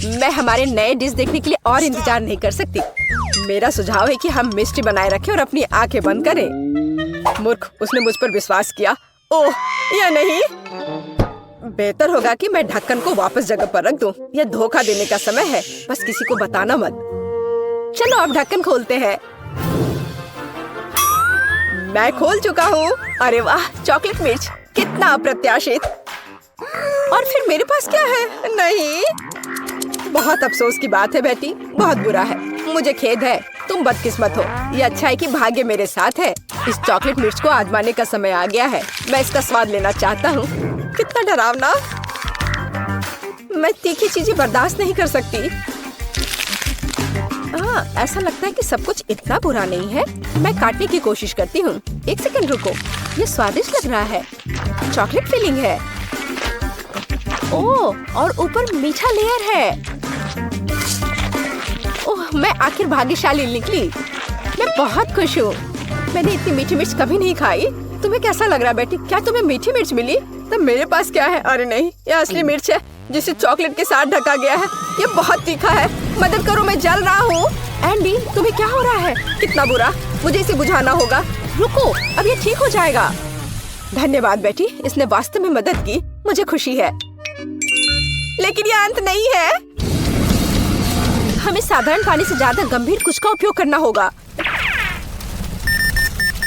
मैं हमारे नए डिश देखने के लिए और इंतजार नहीं कर सकती। मेरा सुझाव है कि हम मिस्ट्री बनाए रखें और अपनी आंखें बंद करें। मूर्ख, उसने मुझ पर विश्वास किया। ओह, या नहीं। बेहतर होगा कि मैं ढक्कन को वापस जगह पर रख दूं। यह धोखा देने का समय है, बस किसी को बताना मत। चलो अब ढक्कन खोलते हैं। मैं खोल चुका हूँ। अरे वाह, चॉकलेट मिर्च, कितना अप्रत्याशित। और फिर मेरे पास क्या है? नहीं, बहुत अफसोस की बात है बेटी, बहुत बुरा है। मुझे खेद है, तुम बदकिस्मत हो। ये अच्छा है कि भाग्य मेरे साथ है। इस चॉकलेट मिर्च को आजमाने का समय आ गया है। मैं इसका स्वाद लेना चाहता हूँ। कितना डरावना। मैं तीखी चीजें बर्दाश्त नहीं कर सकती। ऐसा लगता है कि सब कुछ इतना बुरा नहीं है। मैं काटने की कोशिश करती हूँ। एक सेकंड रुको, ये स्वादिष्ट लग रहा है। चॉकलेट फिलिंग है। ओह, और ऊपर मीठा लेयर है। ओह, मैं आखिर भाग्यशाली निकली। मैं बहुत खुश हूँ। मैंने इतनी मीठी मिर्च कभी नहीं खाई। तुम्हें कैसा लग रहा है बेटी? क्या तुम्हें मीठी मिर्च मिली? तो मेरे पास क्या है? अरे नहीं, यह असली मिर्च है जिसे चॉकलेट के साथ ढका गया है। ये बहुत तीखा है। मदद करो, मैं जल रहा हूँ। एंडी, तुम्हें क्या हो रहा है? कितना बुरा। मुझे इसे बुझाना होगा। रुको, अब ये ठीक हो जाएगा। धन्यवाद बेटी, इसने वास्तव में मदद की। मुझे खुशी है, लेकिन ये अंत नहीं है। हमें साधारण पानी से ज्यादा गंभीर कुछ का उपयोग करना होगा।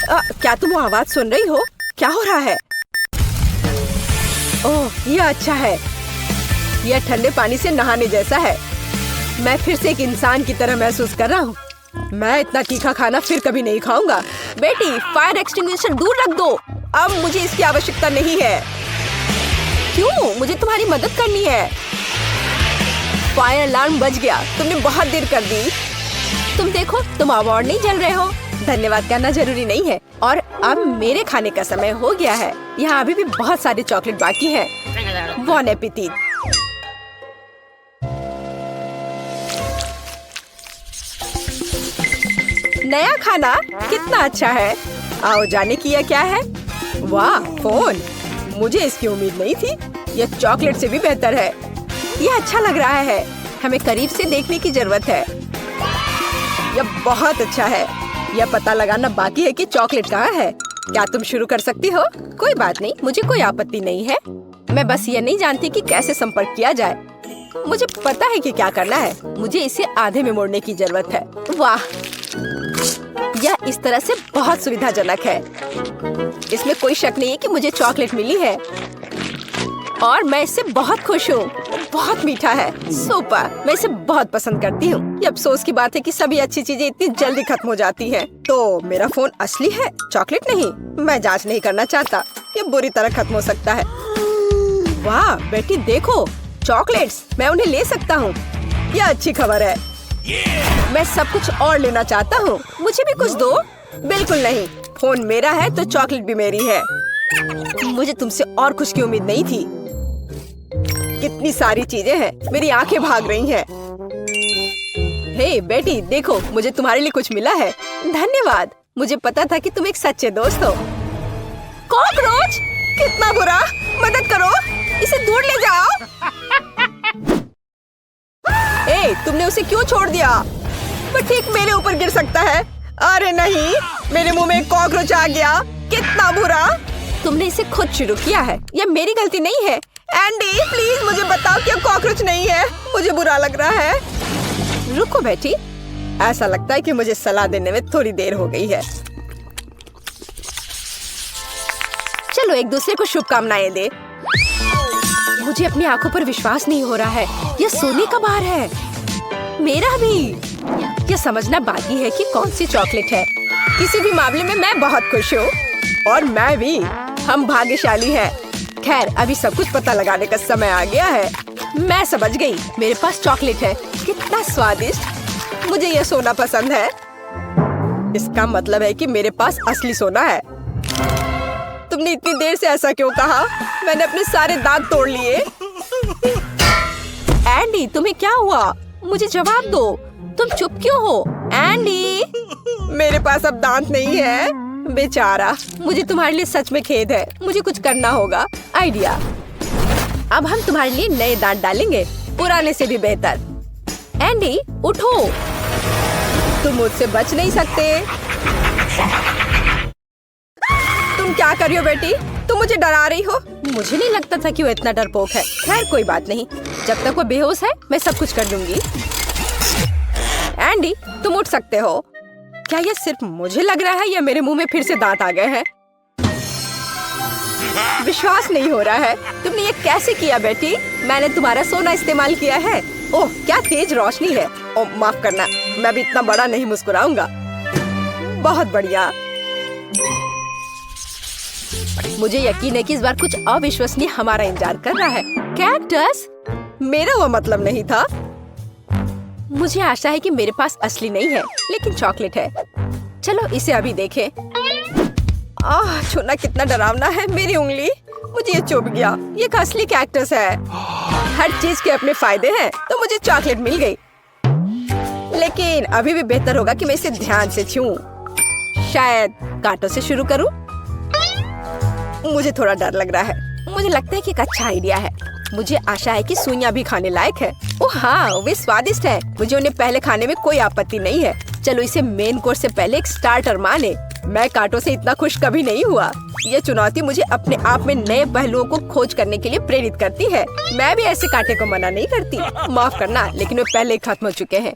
क्या तुम वो आवाज सुन रही हो? क्या हो रहा है? ओह, ये अच्छा है। यह ठंडे पानी से नहाने जैसा है। मैं फिर से एक इंसान की तरह महसूस कर रहा हूँ। मैं इतना तीखा खाना फिर कभी नहीं खाऊंगा। बेटी, फायर एक्सटिंग्विशर दूर रख दो। अब मुझे इसकी आवश्यकता नहीं है। क्यों? मुझे तुम्हारी मदद करनी है। फायर अलार्म बज गया। तुमने बहुत देर कर दी। तुम देखो, तुम अवार्ड नहीं जल रहे हो। धन्यवाद करना जरूरी नहीं है। और अब मेरे खाने का समय हो गया है। यहाँ अभी भी बहुत सारे चॉकलेट बाकी हैं। बॉन एपेटिट। नया खाना कितना अच्छा है। आओ जाने की, यह क्या है? वाह, फोन। मुझे इसकी उम्मीद नहीं थी। यह चॉकलेट से भी बेहतर है। यह अच्छा लग रहा है। हमें करीब से देखने की जरूरत है। यह बहुत अच्छा है। यह पता लगाना बाकी है कि चॉकलेट कहाँ है। क्या तुम शुरू कर सकती हो? कोई बात नहीं, मुझे कोई आपत्ति नहीं है। मैं बस ये नहीं जानती कि कैसे संपर्क किया जाए। मुझे पता है कि क्या करना है। मुझे इसे आधे में मोड़ने की जरूरत है। वाह, यह इस तरह से बहुत सुविधाजनक है। इसमें कोई शक नहीं है कि मुझे चॉकलेट मिली है और मैं इससे बहुत खुश हूँ। बहुत मीठा है। सुपर, मैं इसे बहुत पसंद करती हूँ। ये अफसोस की बात है कि सभी अच्छी चीजें इतनी जल्दी खत्म हो जाती हैं। तो मेरा फोन असली है, चॉकलेट नहीं। मैं जांच नहीं करना चाहता। ये बुरी तरह खत्म हो सकता है। वाह बेटी, देखो चॉकलेट्स। मैं उन्हें ले सकता हूँ। यह अच्छी खबर है। मैं सब कुछ और लेना चाहता हूँ। मुझे भी कुछ दो। बिल्कुल नहीं, फोन मेरा है तो चॉकलेट भी मेरी है। मुझे तुमसे और कुछ की उम्मीद नहीं थी। कितनी सारी चीजें हैं। मेरी आंखें भाग रही हैं। हे बेटी, देखो, मुझे तुम्हारे लिए कुछ मिला है। धन्यवाद। मुझे पता था कि तुम एक सच्चे दोस्त हो। कॉकरोच, कितना बुरा। मदद करो, इसे दूर ले जाओ। ए, तुमने उसे क्यों छोड़ दिया? वो ठीक मेरे ऊपर गिर सकता है। अरे नहीं, मेरे मुंह में एक कॉकरोच आ गया। कितना बुरा। तुमने इसे खुद शुरू किया है। यह मेरी गलती नहीं है। एंडी, प्लीज मुझे बताओ कि कॉकरोच नहीं है। मुझे बुरा लग रहा है। रुको बेटी, ऐसा लगता है कि मुझे सलाह देने में थोड़ी देर हो गई है। चलो एक दूसरे को शुभकामनाएं दे। मुझे अपनी आंखों पर विश्वास नहीं हो रहा है। यह सोने का बार है। मेरा भी। यह समझना बाकी है कि कौन सी चॉकलेट है। किसी भी मामले में मैं बहुत खुश हूँ। और मैं भी। हम भाग्यशाली हैं। खैर, अभी सब कुछ पता लगाने का समय आ गया है। मैं समझ गई। मेरे पास चॉकलेट है। कितना स्वादिष्ट। मुझे यह सोना पसंद है। इसका मतलब है कि मेरे पास असली सोना है। तुमने इतनी देर से ऐसा क्यों कहा? मैंने अपने सारे दांत तोड़ लिए। एंडी, तुम्हें क्या हुआ? मुझे जवाब दो। तुम चुप क्यों हो? एंडी, मेरे पास अब दांत नहीं है। बेचारा, मुझे तुम्हारे लिए सच में खेद है। मुझे कुछ करना होगा। आइडिया, अब हम तुम्हारे लिए नए दांत डालेंगे। पुराने से भी बेहतर। एंडी उठो, तुम मुझसे बच नहीं सकते। तुम क्या कर रही हो बेटी? तुम मुझे डरा रही हो। मुझे नहीं लगता था कि वो इतना डरपोक है। खैर कोई बात नहीं, जब तक वो बेहोश है मैं सब कुछ कर दूंगी। एंडी तुम उठ सकते हो। क्या ये सिर्फ मुझे लग रहा है या मेरे मुंह में फिर से दांत आ गए हैं? विश्वास नहीं हो रहा है। तुमने ये कैसे किया बेटी? मैंने तुम्हारा सोना इस्तेमाल किया है। ओह क्या तेज रोशनी है। ओह माफ करना, मैं भी इतना बड़ा नहीं मुस्कुराऊंगा। बहुत बढ़िया। मुझे यकीन है कि इस बार कुछ अविश्वसनीय हमारा इंतजार कर रहा है। कैक्टस? मेरा वो मतलब नहीं था। मुझे आशा है कि मेरे पास असली नहीं है, लेकिन चॉकलेट है। चलो इसे अभी देखें। छूना कितना डरावना है। मेरी उंगली, मुझे ये चुभ गया। ये एक असली कैक्टस है। हर चीज के अपने फायदे हैं, तो मुझे चॉकलेट मिल गई। लेकिन अभी भी बेहतर होगा कि मैं इसे ध्यान से छूऊं। शायद कांटों से शुरू करूं। मुझे थोड़ा डर लग रहा है। मुझे लगता है कि एक अच्छा आइडिया है। मुझे आशा है कि सुइयां भी खाने लायक है। ओह हाँ, वे स्वादिष्ट है। मुझे उन्हें पहले खाने में कोई आपत्ति नहीं है। चलो इसे मेन कोर्स से पहले एक स्टार्टर माने। मैं कांटों से इतना खुश कभी नहीं हुआ। ये चुनौती मुझे अपने आप में नए पहलुओं को खोज करने के लिए प्रेरित करती है। मैं भी ऐसे कांटे को मना नहीं करती। माफ करना, लेकिन वे पहले ही खत्म हो चुके हैं।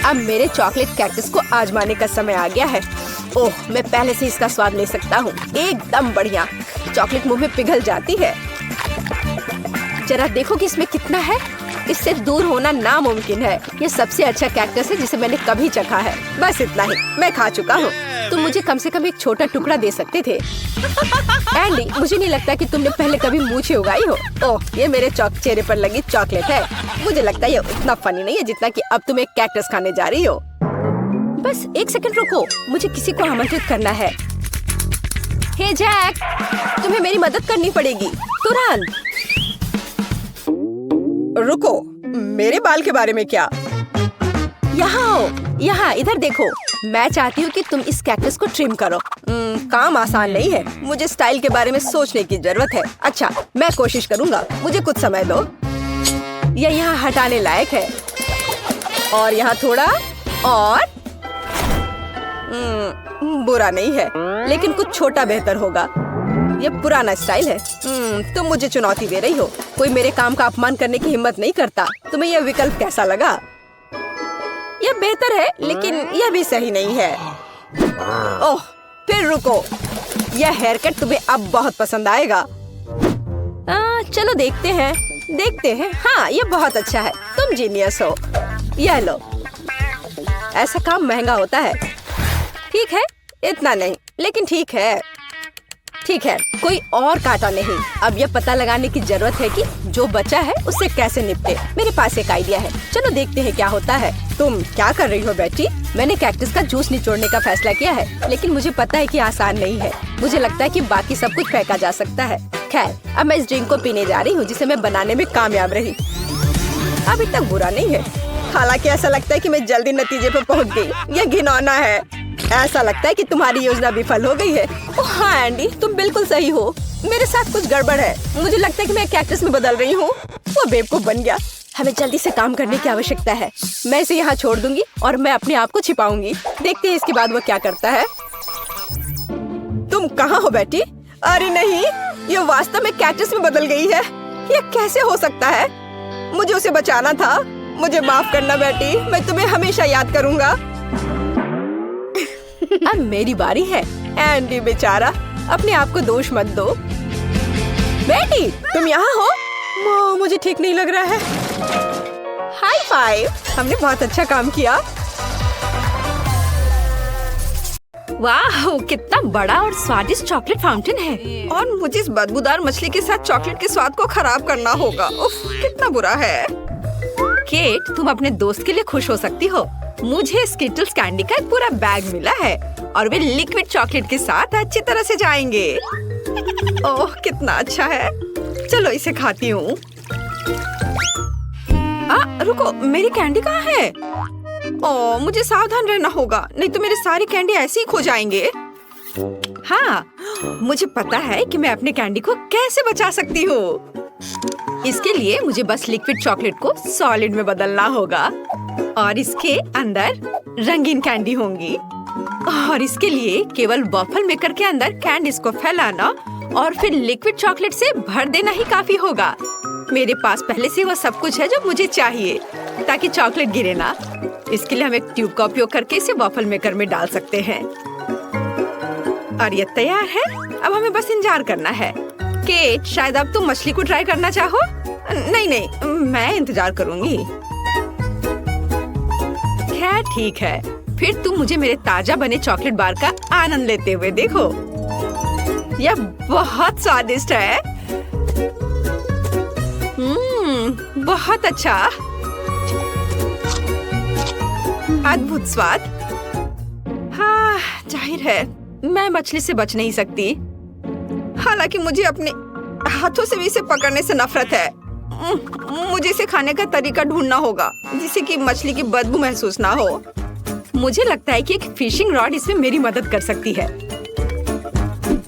अब मेरे चॉकलेट कैक्टस को आजमाने का समय आ गया है। ओह मैं पहले से इसका स्वाद ले सकता हूँ। एकदम बढ़िया। चॉकलेट मुंह में पिघल जाती है। जरा देखो कि इसमें कितना है। इससे दूर होना नामुमकिन है। ये सबसे अच्छा कैक्टस है जिसे मैंने कभी चखा है। बस इतना ही, मैं खा चुका हूँ। तुम मुझे कम से कम एक छोटा टुकड़ा दे सकते थे। एंडी मुझे नहीं लगता कि तुमने पहले कभी मूछें उगाई हो। ओह ये मेरे चेहरे पर लगी चॉकलेट है। मुझे लगता है ये उतना फनी नहीं है जितना कि अब तुम एक कैक्टस खाने जा रही हो। बस एक सेकंड रुको, मुझे किसी को आमंत्रित करना है। हे जैक, तुम्हें मेरी मदद करनी पड़ेगी तुरंत। रुको, मेरे बाल के बारे में क्या? यहाँ आओ, यहाँ इधर देखो। मैं चाहती हूँ कि तुम इस कैक्टस को ट्रिम करो। काम आसान नहीं है। मुझे स्टाइल के बारे में सोचने की जरूरत है। अच्छा मैं कोशिश करूँगा, मुझे कुछ समय दो। यह यहाँ हटाने लायक है। और यहाँ थोड़ा और। बुरा नहीं है, लेकिन कुछ छोटा बेहतर होगा। ये पुराना स्टाइल है। तुम मुझे चुनौती दे रही हो। कोई मेरे काम का अपमान करने की हिम्मत नहीं करता। तुम्हें यह विकल्प कैसा लगा? यह बेहतर है, लेकिन यह भी सही नहीं है। ओह फिर रुको, यह हेयर कट तुम्हें अब बहुत पसंद आएगा। चलो देखते हैं। हाँ ये बहुत अच्छा है। तुम जीनियस हो। यह लो। ऐसा काम महंगा होता है। ठीक है, इतना नहीं, लेकिन ठीक है, कोई और कांटा नहीं। अब यह पता लगाने की जरूरत है कि जो बचा है उससे कैसे निपटे। मेरे पास एक आइडिया है। चलो देखते हैं क्या होता है। तुम क्या कर रही हो बेटी? मैंने कैक्टस का जूस निचोड़ने का फैसला किया है, लेकिन मुझे पता है कि आसान नहीं है। मुझे लगता है कि बाकी सब कुछ फेंका जा सकता है। खैर अब मैं इस ड्रिंक को पीने जा रही हूँ जिसे मैं बनाने में कामयाब रही। अब इतना बुरा नहीं है। हालांकि ऐसा लगता है कि मैं जल्दी नतीजे पर पहुँच गई। यह घिनौना है। ऐसा लगता है कि तुम्हारी योजना विफल हो गई है। ओह हाँ एंडी, तुम बिल्कुल सही हो। मेरे साथ कुछ गड़बड़ है। मुझे लगता है कि मैं कैक्टस में बदल रही हूँ। वो बेवकूफ बन गया। हमें जल्दी से काम करने की आवश्यकता है। मैं इसे यहाँ छोड़ दूंगी और मैं अपने आप को छिपाऊंगी। देखते हैं इसके बाद वो क्या करता है। तुम कहाँ हो बेटी? अरे नहीं, ये वास्तव में कैक्टस में बदल गई है। ये कैसे हो सकता है? मुझे उसे बचाना था। मुझे माफ करना बेटी, मैं तुम्हें हमेशा याद करूंगा। अब मेरी बारी है। एंडी बेचारा, अपने आप को दोष मत दो। बेटी तुम यहाँ हो? मुझे ठीक नहीं लग रहा है। हाई फाइव, हमने बहुत अच्छा काम किया। वाह कितना बड़ा और स्वादिष्ट चॉकलेट फाउंटेन है। और मुझे इस बदबूदार मछली के साथ चॉकलेट के स्वाद को खराब करना होगा। उफ, कितना बुरा है। केट तुम अपने दोस्त के लिए खुश हो सकती हो। मुझे स्किटल्स कैंडी का एक पूरा बैग मिला है और वे लिक्विड चॉकलेट के साथ अच्छी तरह से जाएंगे। ओह कितना अच्छा है। चलो इसे खाती हूँ। रुको, मेरी कैंडी कहाँ है? ओह मुझे सावधान रहना होगा, नहीं तो मेरे सारी कैंडी ऐसे ही खो जाएंगे। हाँ मुझे पता है कि मैं अपने कैंडी को कैसे बचा सकती हूँ। इसके लिए मुझे बस लिक्विड चॉकलेट को सॉलिड में बदलना होगा और इसके अंदर रंगीन कैंडी होंगी। और इसके लिए केवल वॉफल मेकर के अंदर कैंडीज को फैलाना और फिर लिक्विड चॉकलेट से भर देना ही काफी होगा। मेरे पास पहले से वो सब कुछ है जो मुझे चाहिए ताकि चॉकलेट गिरे ना। इसके लिए हम एक ट्यूब का उपयोग करके इसे वॉफल मेकर में डाल सकते हैं। और ये तैयार है। अब हमें बस इंतजार करना है। केट, शायद अब तुम मछली को ट्राई करना चाहो? नहीं, मैं इंतजार करूंगी। खैर ठीक है, फिर तुम मुझे मेरे ताजा बने चॉकलेट बार का आनंद लेते हुए देखो। यह बहुत स्वादिष्ट है। बहुत अच्छा, अद्भुत स्वाद। हाँ, जाहिर है मैं मछली से बच नहीं सकती। हालांकि मुझे अपने हाथों से भी इसे पकड़ने से नफरत है। मुझे इसे खाने का तरीका ढूंढना होगा जिससे कि मछली की बदबू महसूस ना हो। मुझे लगता है कि एक फिशिंग रॉड इसमें मेरी मदद कर सकती है।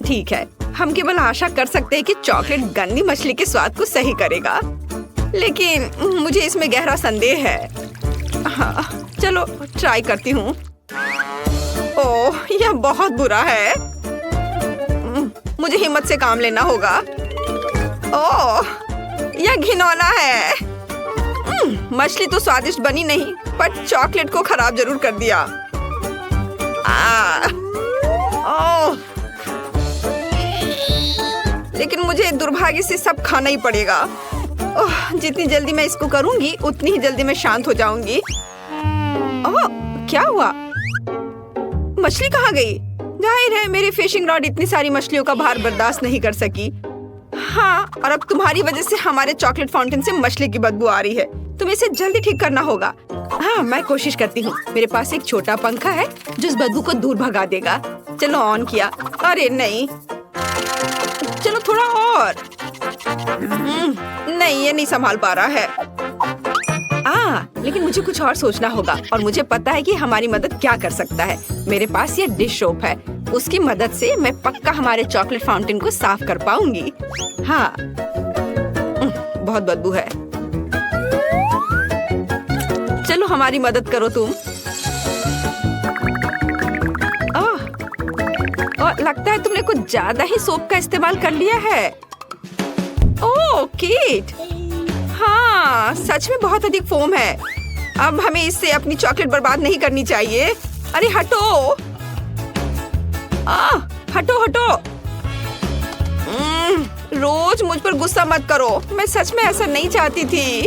ठीक है, हम केवल आशा कर सकते हैं कि चॉकलेट गंदी मछली के स्वाद को सही करेगा, लेकिन मुझे इसमें गहरा संदेह है। हाँ, चलो ट्राई करती हूँ। ओह, यह बहुत बुरा है। मुझे हिम्मत से काम लेना होगा। ओह, यह घिनौना है। मछली तो स्वादिष्ट बनी नहीं, पर चॉकलेट को खराब जरूर कर दिया। ओह, लेकिन मुझे दुर्भाग्य से सब खाना ही पड़ेगा। ओह, जितनी जल्दी मैं इसको करूंगी उतनी ही जल्दी मैं शांत हो जाऊंगी। ओह, क्या हुआ? मछली कहाँ गई? जाहिर है मेरी फिशिंग रॉड इतनी सारी मछलियों का भार बर्दाश्त नहीं कर सकी। हाँ, और अब तुम्हारी वजह से हमारे चॉकलेट फाउंटेन से मछली की बदबू आ रही है। तुम्हें इसे जल्दी ठीक करना होगा। हाँ, मैं कोशिश करती हूँ। मेरे पास एक छोटा पंखा है जो इस बदबू को दूर भगा देगा। चलो, ऑन किया। अरे नहीं, चलो थोड़ा और। नहीं, ये नहीं संभाल पा रहा है। लेकिन मुझे कुछ और सोचना होगा और मुझे पता है कि हमारी मदद क्या कर सकता है। मेरे पास ये डिश सोप है। उसकी मदद से मैं पक्का हमारे चॉकलेट फाउंटेन को साफ कर पाऊंगी। हाँ, बहुत बदबू है। चलो हमारी मदद करो तुम। और लगता है तुमने कुछ ज्यादा ही सोप का इस्तेमाल कर लिया है। ओह केट, हाँ सच में बहुत अधिक फोम है। अब हमें इससे अपनी चॉकलेट बर्बाद नहीं करनी चाहिए। अरे हटो, हटो हटो। रोज मुझ पर गुस्सा मत करो, मैं सच में ऐसा नहीं चाहती थी।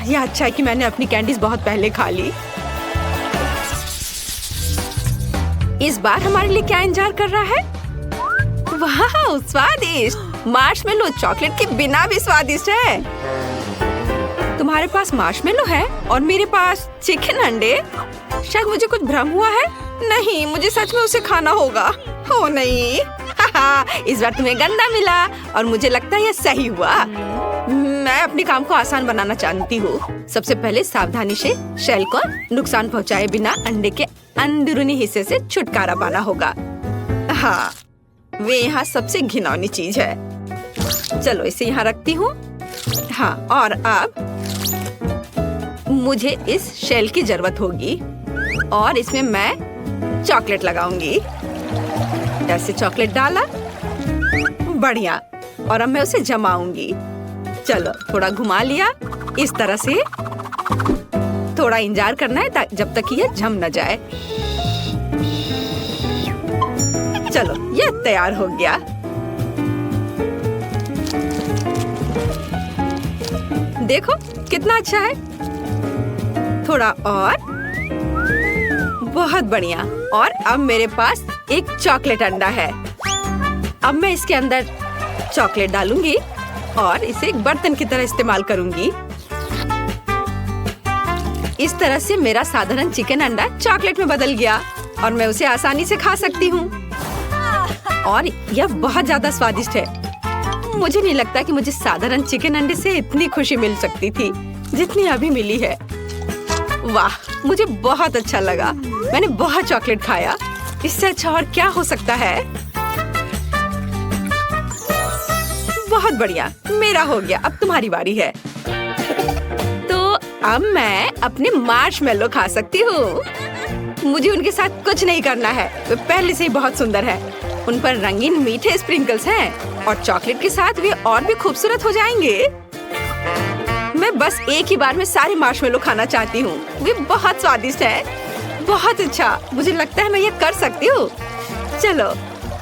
यह अच्छा है कि मैंने अपनी कैंडीज बहुत पहले खा ली। इस बार हमारे लिए क्या इंतजार कर रहा है? वाह, स्वादिष्ट मार्शमेलो चॉकलेट के बिना भी स्वादिष्ट है। तुम्हारे पास मार्शमेलो है और मेरे पास चिकन अंडे। शायद मुझे कुछ भ्रम हुआ है। नहीं, मुझे सच में उसे खाना होगा। ओ नहीं, इस बार तुम्हें गंदा मिला और मुझे लगता है यह सही हुआ। मैं अपने काम को आसान बनाना चाहती हूँ। सबसे पहले सावधानी से शेल को नुकसान पहुँचाए बिना अंडे के अंदरूनी हिस्से से छुटकारा पाना होगा। हाँ, वे यहाँ सबसे घिनौनी चीज है। चलो इसे यहाँ रखती हूँ। हाँ, और अब मुझे इस शेल की जरूरत होगी और इसमें मैं चॉकलेट लगाऊंगी। ऐसे चॉकलेट डाला, बढ़िया। और अब मैं उसे जमाऊंगी। चलो थोड़ा घुमा लिया इस तरह से। थोड़ा इंतजार करना है जब तक यह जम न जाए। चलो, यह तैयार हो गया। देखो कितना अच्छा है। थोड़ा और, बहुत बढ़िया। और अब मेरे पास एक चॉकलेट अंडा है। अब मैं इसके अंदर चॉकलेट डालूंगी और इसे एक बर्तन की तरह इस्तेमाल करूंगी। इस तरह से मेरा साधारण चिकन अंडा चॉकलेट में बदल गया और मैं उसे आसानी से खा सकती हूँ। और यह बहुत ज्यादा स्वादिष्ट है। मुझे नहीं लगता कि मुझे साधारण चिकन अंडे से इतनी खुशी मिल सकती थी जितनी अभी मिली है। वाह, मुझे बहुत अच्छा लगा। मैंने बहुत चॉकलेट खाया। इससे अच्छा और क्या हो सकता है? बहुत बढ़िया, मेरा हो गया। अब तुम्हारी बारी है। तो अब मैं अपने मार्शमेलो खा सकती हूँ। मुझे उनके साथ कुछ नहीं करना है, वे पहले से ही बहुत सुंदर है। उन पर रंगीन मीठे स्प्रिंकल्स हैं और चॉकलेट के साथ वे और भी खूबसूरत हो जाएंगे। मैं बस एक ही बार में सारे मार्शमेलो खाना चाहती हूँ। वे बहुत स्वादिष्ट हैं। बहुत अच्छा, मुझे लगता है मैं ये कर सकती हूँ। चलो,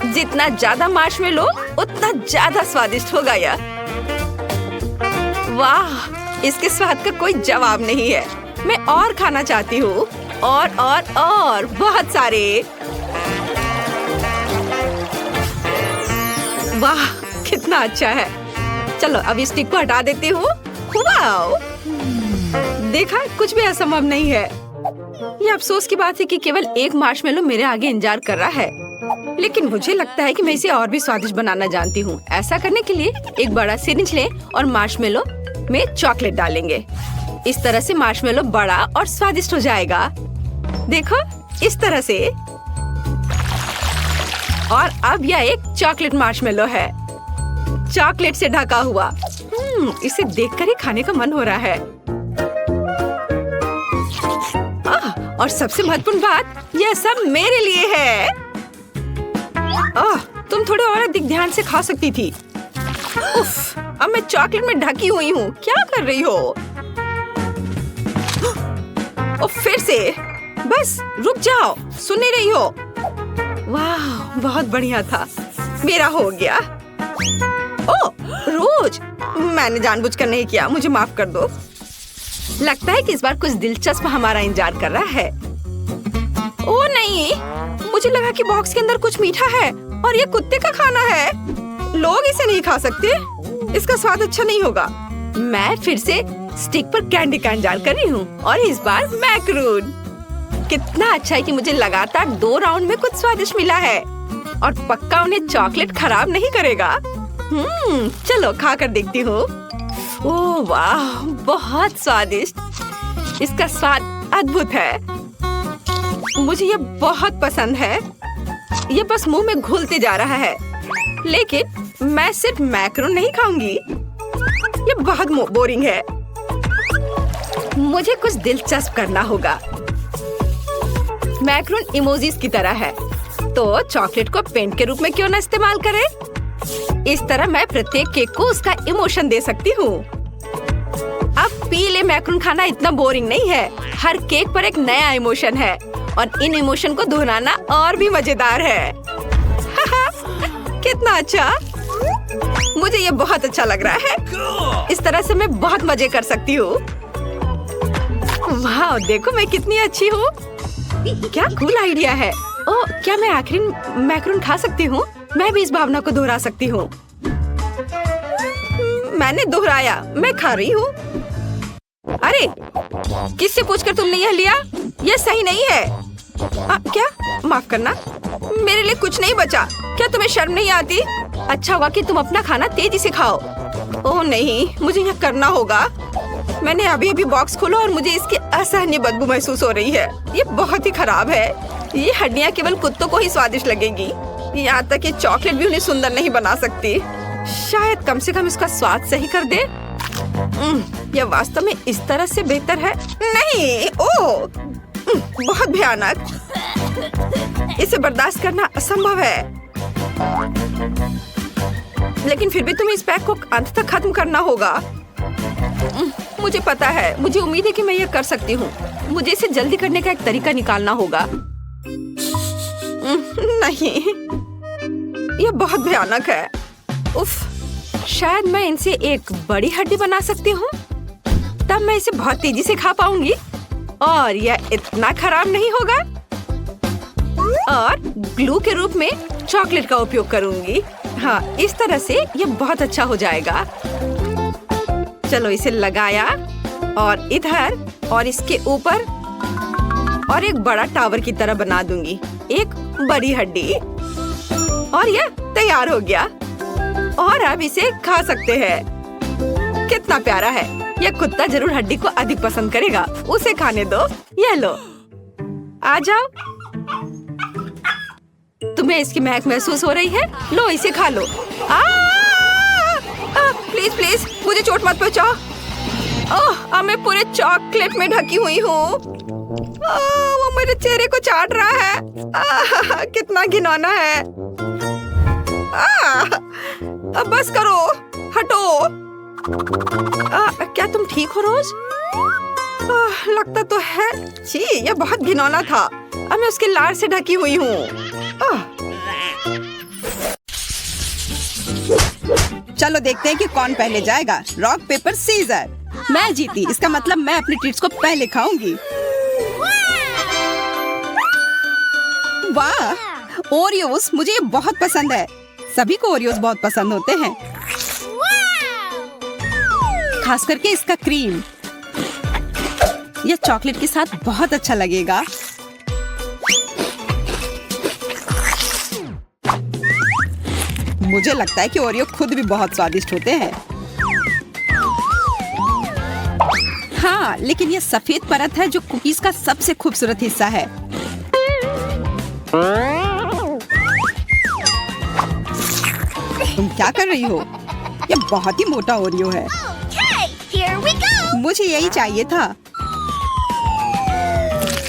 जितना ज्यादा मार्शमेलो उतना ज्यादा स्वादिष्ट होगा यह। वाह, इसके स्वाद का कोई जवाब नहीं है। मैं और खाना चाहती हूँ, और बहुत सारे। वाह, कितना अच्छा है। चलो अब इस स्टिक को हटा देती हूँ। वाओ, देखा, कुछ भी असंभव नहीं है। ये अफसोस की बात है कि केवल एक मार्शमेलो मेरे आगे इंतजार कर रहा है, लेकिन मुझे लगता है कि मैं इसे और भी स्वादिष्ट बनाना जानती हूँ। ऐसा करने के लिए एक बड़ा सिरिंज लें और मार्शमेलो में चॉकलेट डालेंगे। इस तरह से मार्शमेलो बड़ा और स्वादिष्ट हो जाएगा। देखो, इस तरह से। और अब यह एक चॉकलेट मार्शमेलो है, चॉकलेट से ढका हुआ। इसे देखकर ही खाने का मन हो रहा है। और सबसे महत्वपूर्ण बात, यह सब मेरे लिए है। तुम थोड़े और अधिक ध्यान से खा सकती थी। उफ, अब मैं चॉकलेट में ढकी हुई हूँ। क्या कर रही हो? फिर से। बस रुक जाओ, सुन नहीं रही हो? वाह, बहुत बढ़िया था। मेरा हो गया। ओह, रोज, मैंने जानबूझकर नहीं किया, मुझे माफ कर दो। लगता है कि इस बार कुछ दिलचस्प हमारा इंतजार कर रहा है। ओह नहीं, मुझे लगा कि बॉक्स के अंदर कुछ मीठा है और ये कुत्ते का खाना है। लोग इसे नहीं खा सकते, इसका स्वाद अच्छा नहीं होगा। मैं फिर से स्टिक पर कैंडी का इंतजार कर रही हूँ, और इस बार मैक्रून। कितना अच्छा है कि मुझे लगातार 2 राउंड में कुछ स्वादिष्ट मिला है, और पक्का उन्हें चॉकलेट खराब नहीं करेगा। चलो खा कर देखती हूँ। ओह वाह, बहुत स्वादिष्ट। इसका स्वाद अद्भुत है। मुझे ये बहुत पसंद है। ये बस मुंह में घुलते जा रहा है। लेकिन मैं सिर्फ मैक्रोन नहीं खाऊंगी, ये बहुत बोरिंग है। मुझे कुछ दिलचस्प करना होगा। मैक्रोन इमोजीज की तरह है, तो चॉकलेट को पेंट के रूप में क्यों ना इस्तेमाल करें? इस तरह मैं प्रत्येक केक को उसका इमोशन दे सकती हूँ। अब पीले मैक्रोन खाना इतना बोरिंग नहीं है। हर केक पर एक नया इमोशन है, और इन इमोशन को दोहराना और भी मजेदार है। कितना अच्छा, मुझे ये बहुत अच्छा लग रहा है। इस तरह से मैं बहुत मजे कर सकती हूँ। वाह, देखो मैं कितनी अच्छी हूँ। क्या कूल आइडिया है। ओह, क्या मैं आखिरी मैक्रोन खा सकती हूँ? मैं भी इस भावना को दोहरा सकती हूँ। मैंने दोहराया, मैं खा रही हूँ। अरे, किससे पूछकर तुमने यह लिया? यह सही नहीं है। क्या? माफ करना, मेरे लिए कुछ नहीं बचा। क्या तुम्हें शर्म नहीं आती? अच्छा हुआ कि तुम अपना खाना तेजी से खाओ। ओह नहीं, मुझे यह करना होगा। मैंने अभी बॉक्स खोला और मुझे इसकी असहनीय बदबू महसूस हो रही है। ये बहुत ही खराब है। ये हड्डियाँ केवल कुत्तों को ही स्वादिष्ट लगेंगी। यहाँ तक कि चॉकलेट भी उन्हें सुंदर नहीं बना सकती। शायद कम से कम इसका स्वाद सही कर दे। यह वास्तव में इस तरह से बेहतर है। नहीं, ओह, बहुत भयानक। इसे बर्दाश्त करना असंभव है। लेकिन फिर भी तुम्हें इस पैक को अंत तक खत्म करना होगा। मुझे पता है, मुझे उम्मीद है कि मैं यह कर सकती हूँ। मुझे इसे जल्दी करने का एक तरीका निकालना होगा। नहीं, यह बहुत भयानक है। उफ, शायद मैं इनसे एक बड़ी हड्डी बना सकती हूँ, तब मैं इसे बहुत तेजी से खा पाऊंगी और यह इतना खराब नहीं होगा। और ग्लू के रूप में चॉकलेट का उपयोग करूंगी। हाँ, इस तरह से यह बहुत अच्छा हो जाएगा। चलो इसे लगाया और इधर और इसके ऊपर और एक बड़ा टावर की तरह बना दूंगी, एक बड़ी हड्डी, और यह तैयार हो गया। और अब इसे खा सकते हैं। कितना प्यारा है। यह कुत्ता जरूर हड्डी को अधिक पसंद करेगा। उसे खाने दो। यह लो, आ जाओ। तुम्हें इसकी महक महसूस हो रही है? लो, इसे खा लो। प्लीज प्लीज मुझे चोट मत पहुंचाओ। अब मैं पूरे चॉकलेट में ढकी हुई हूँ। वो मेरे चेहरे को चाट रहा है। कितना घिनौना है। अब बस करो, हटो। क्या तुम ठीक हो रोज? लगता तो है। छी, यह बहुत घिनौना था। अब मैं उसके लार से ढकी हुई हूँ। चलो देखते हैं कि कौन पहले जाएगा। Rock paper scissor. मैं जीती, इसका मतलब मैं अपनी ट्रीट्स को पहले खाऊंगी। वाह, ओरियोस मुझे ये बहुत पसंद है। सभी को ओरियोस बहुत पसंद होते हैं, खास करके इसका क्रीम। यह चॉकलेट के साथ बहुत अच्छा लगेगा। मुझे लगता है कि ओरियो खुद भी बहुत स्वादिष्ट होते हैं। हाँ, लेकिन यह सफेद परत है जो कुकीज का सबसे खूबसूरत हिस्सा है। तुम क्या कर रही हो? यह बहुत ही मोटा ओरियो है। मुझे यही चाहिए था।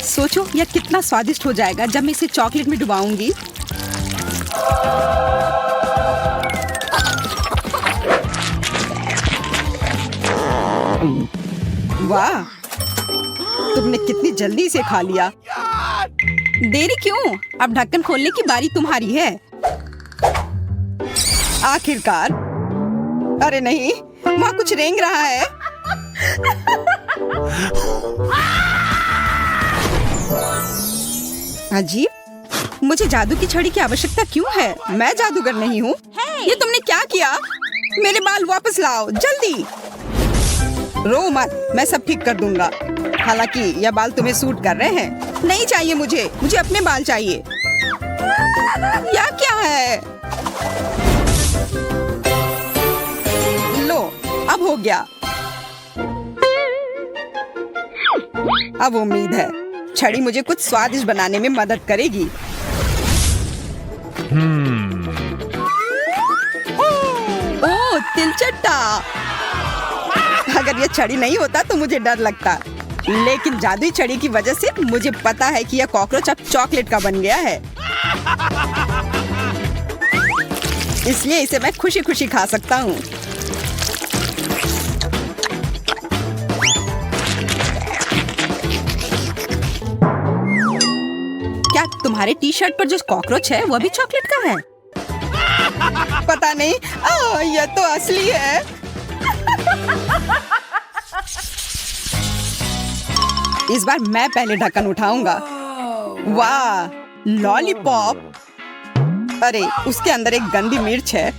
सोचो यह कितना स्वादिष्ट हो जाएगा जब मैं इसे चॉकलेट में डुबाऊंगी। वाह, तुमने कितनी जल्दी इसे खा लिया। देरी क्यों? अब ढक्कन खोलने की बारी तुम्हारी है। आखिरकार। अरे नहीं, वहाँ कुछ रेंग रहा है। अजीब, मुझे जादू की छड़ी की आवश्यकता क्यों है? मैं जादूगर नहीं हूँ। ये तुमने क्या किया? मेरे बाल वापस लाओ जल्दी। रो मत, मैं सब ठीक कर दूंगा। हालांकि यह बाल तुम्हें सूट कर रहे हैं। नहीं चाहिए मुझे अपने बाल चाहिए। यह क्या है? लो, अब हो गया। अब उम्मीद है छड़ी मुझे कुछ स्वादिष्ट बनाने में मदद करेगी। ओह, तिलचट्टा। अगर ये छड़ी नहीं होता तो मुझे डर लगता, लेकिन जादुई छड़ी की वजह से मुझे पता है कि यह कॉकरोच अब चॉकलेट का बन गया है। इसलिए इसे मैं खुशी खुशी खा सकता हूँ। क्या तुम्हारे टी शर्ट पर जो कॉकरोच है वह भी चॉकलेट का है? पता नहीं। यह तो असली है। इस बार मैं पहले ढक्कन उठाऊंगा। वाह, लॉलीपॉप। अरे, उसके अंदर एक गंदी मिर्च है।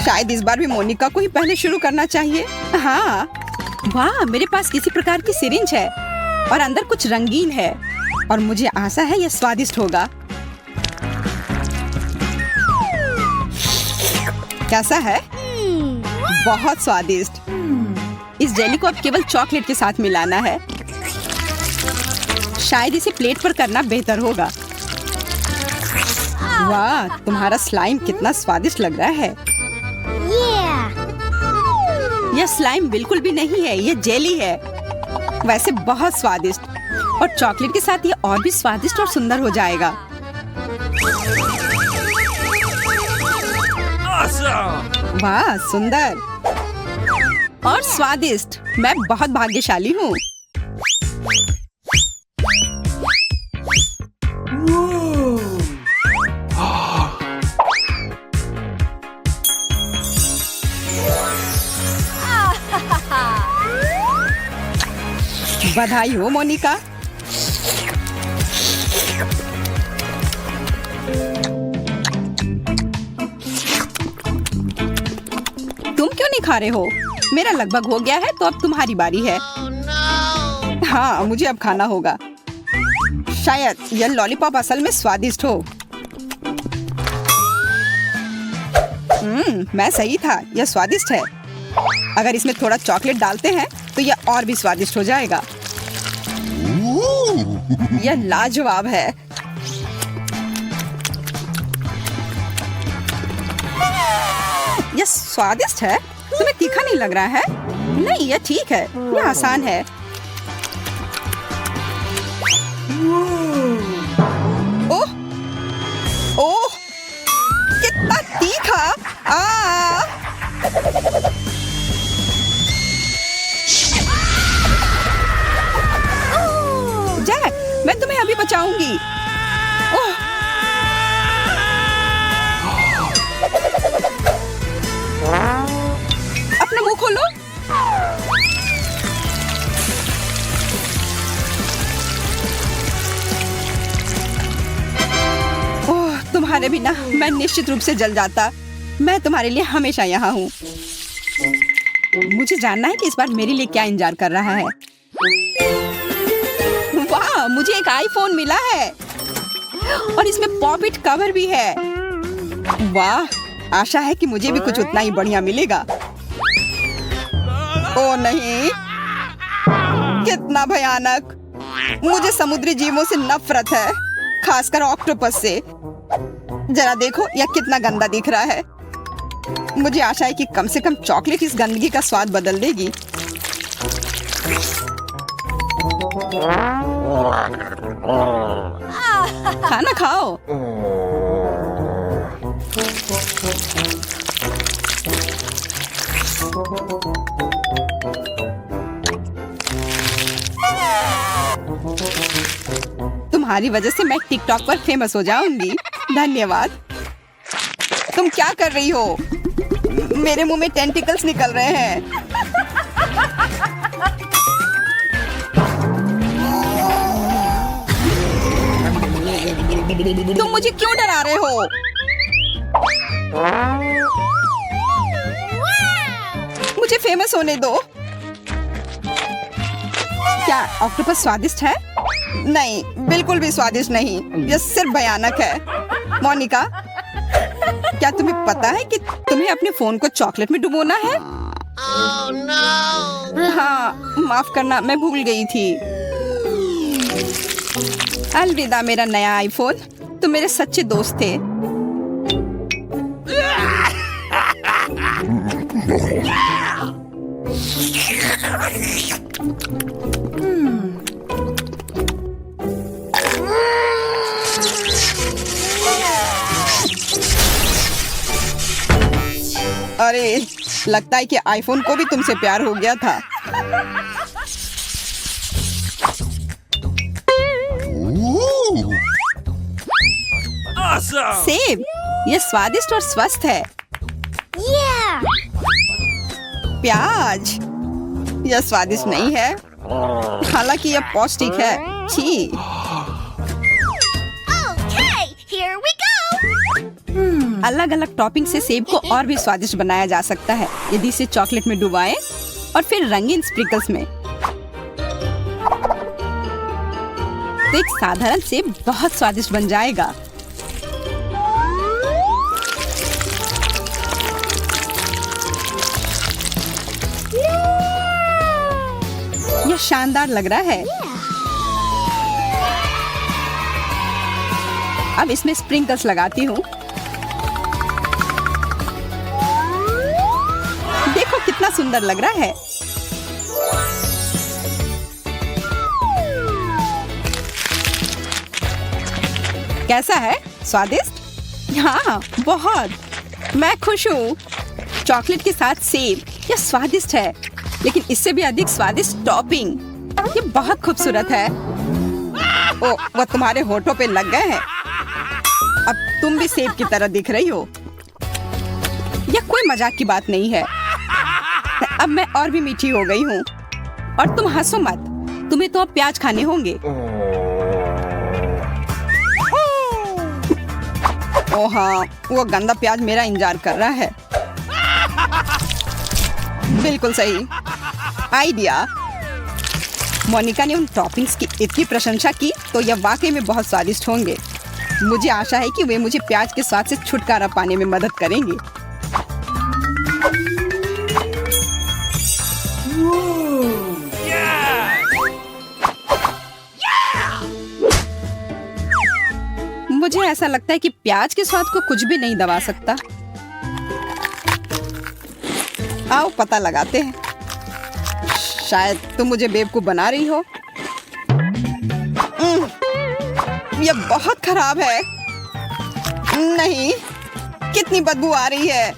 शायद इस बार भी मोनिका को ही पहले शुरू करना चाहिए। हाँ, वाह, मेरे पास किसी प्रकार की सिरिंज है और अंदर कुछ रंगीन है और मुझे आशा है यह स्वादिष्ट होगा। कैसा है? बहुत स्वादिष्ट। इस जेली को अब केवल चॉकलेट के साथ मिलाना है। शायद इसे प्लेट पर करना बेहतर होगा। वाह, तुम्हारा स्लाइम कितना स्वादिष्ट लग रहा है। यह स्लाइम बिल्कुल भी नहीं है, यह जेली है। वैसे बहुत स्वादिष्ट, और चॉकलेट के साथ यह और भी स्वादिष्ट और सुंदर हो जाएगा। वाह, सुंदर और स्वादिष्ट। मैं बहुत भाग्यशाली हूँ। बधाई हो मोनिका। तुम क्यों नहीं खा रहे हो? मेरा लगभग हो गया है, तो अब तुम्हारी बारी है। हाँ, मुझे अब खाना होगा। शायद यह लॉलीपॉप असल में स्वादिष्ट हो। मैं सही था, यह स्वादिष्ट है। अगर इसमें थोड़ा चॉकलेट डालते हैं तो यह और भी स्वादिष्ट हो जाएगा। यह लाजवाब है। यह स्वादिष्ट है। तुम्हें तीखा नहीं लग रहा है? नहीं, यह ठीक है, यह आसान है। ओह ओह, कितना तीखा! जैक, मैं तुम्हें अभी बचाऊंगी। ओह, अपना मुंह खोलो। ओह, तुम्हारे बिना मैं निश्चित रूप से जल जाता। मैं तुम्हारे लिए हमेशा यहाँ हूँ। मुझे जानना है कि इस बार मेरे लिए क्या इंतजार कर रहा है। वाह, मुझे एक आईफोन मिला है और इसमें पॉप-इट कवर भी है। वाह, आशा है कि मुझे भी कुछ उतना ही बढ़िया मिलेगा। ओ नहीं, कितना भयानक! मुझे समुद्री जीवों से नफरत है, खासकर ऑक्टोपस से। जरा देखो, यह कितना गंदा दिख रहा है। मुझे आशा है कि कम से कम चॉकलेट इस गंदगी का स्वाद बदल देगी। खाना खाओ। तुम्हारी वजह से मैं टिकटॉक पर फेमस हो जाऊंगी। धन्यवाद। तुम क्या कर रही हो? मेरे मुंह में टेंटिकल्स निकल रहे हैं। तुम मुझे क्यों डरा रहे हो? मुझे फेमस होने दो। क्या ऑक्टोपस स्वादिष्ट है? नहीं, बिल्कुल भी स्वादिष्ट नहीं। यह सिर्फ भयानक है। मोनिका, क्या तुम्हें पता है कि तुम्हें अपने फोन को चॉकलेट में डुबोना है? Oh, no. हाँ, माफ करना, मैं भूल गई थी। अलविदा मेरा नया आईफोन। तुम मेरे सच्चे दोस्त थे। अरे, लगता है कि आईफोन को भी तुमसे प्यार हो गया था। Awesome! सेब, यह स्वादिष्ट और स्वस्थ है। प्याज, यह स्वादिष्ट नहीं है, हालांकि यह पौष्टिक है। छी। Here we go! अलग अलग टॉपिंग से सेब को और भी स्वादिष्ट बनाया जा सकता है यदि इसे चॉकलेट में डुबाएं और फिर रंगीन स्प्रिंकल्स में। तो एक साधारण सेब बहुत स्वादिष्ट बन जाएगा। यह शानदार लग रहा है। अब इसमें स्प्रिंकल्स लगाती हूँ। देखो कितना सुंदर लग रहा है। कैसा है? स्वादिष्ट? हाँ, बहुत। मैं खुश हूँ। चॉकलेट के साथ सेब, यह स्वादिष्ट है, लेकिन इससे भी अधिक स्वादिष्ट टॉपिंग। ये बहुत खूबसूरत है। ओ, वो तुम्हारे होठों पे लग गए हैं। अब तुम भी सेब की तरह दिख रही हो। यह कोई मजाक की बात नहीं है। अब मैं और भी मीठी हो गई हूँ। और तुम हंसो मत, तुम्हें तो अब प्याज खाने होंगे। ओह हाँ, वो गंदा प्याज मेरा इंतजार कर रहा है। बिल्कुल सही आइडिया। मोनिका ने उन टॉपिंग्स की इतनी प्रशंसा की तो यह वाकई में बहुत स्वादिष्ट होंगे। मुझे आशा है कि वे मुझे प्याज के स्वाद से छुटकारा पाने में मदद करेंगे। मुझे ऐसा लगता है कि प्याज के स्वाद को कुछ भी नहीं दबा सकता। आओ पता लगाते हैं। शायद तुम मुझे बेवकूफ बना रही हो। ये बहुत खराब है। नहीं, कितनी बदबू आ रही है।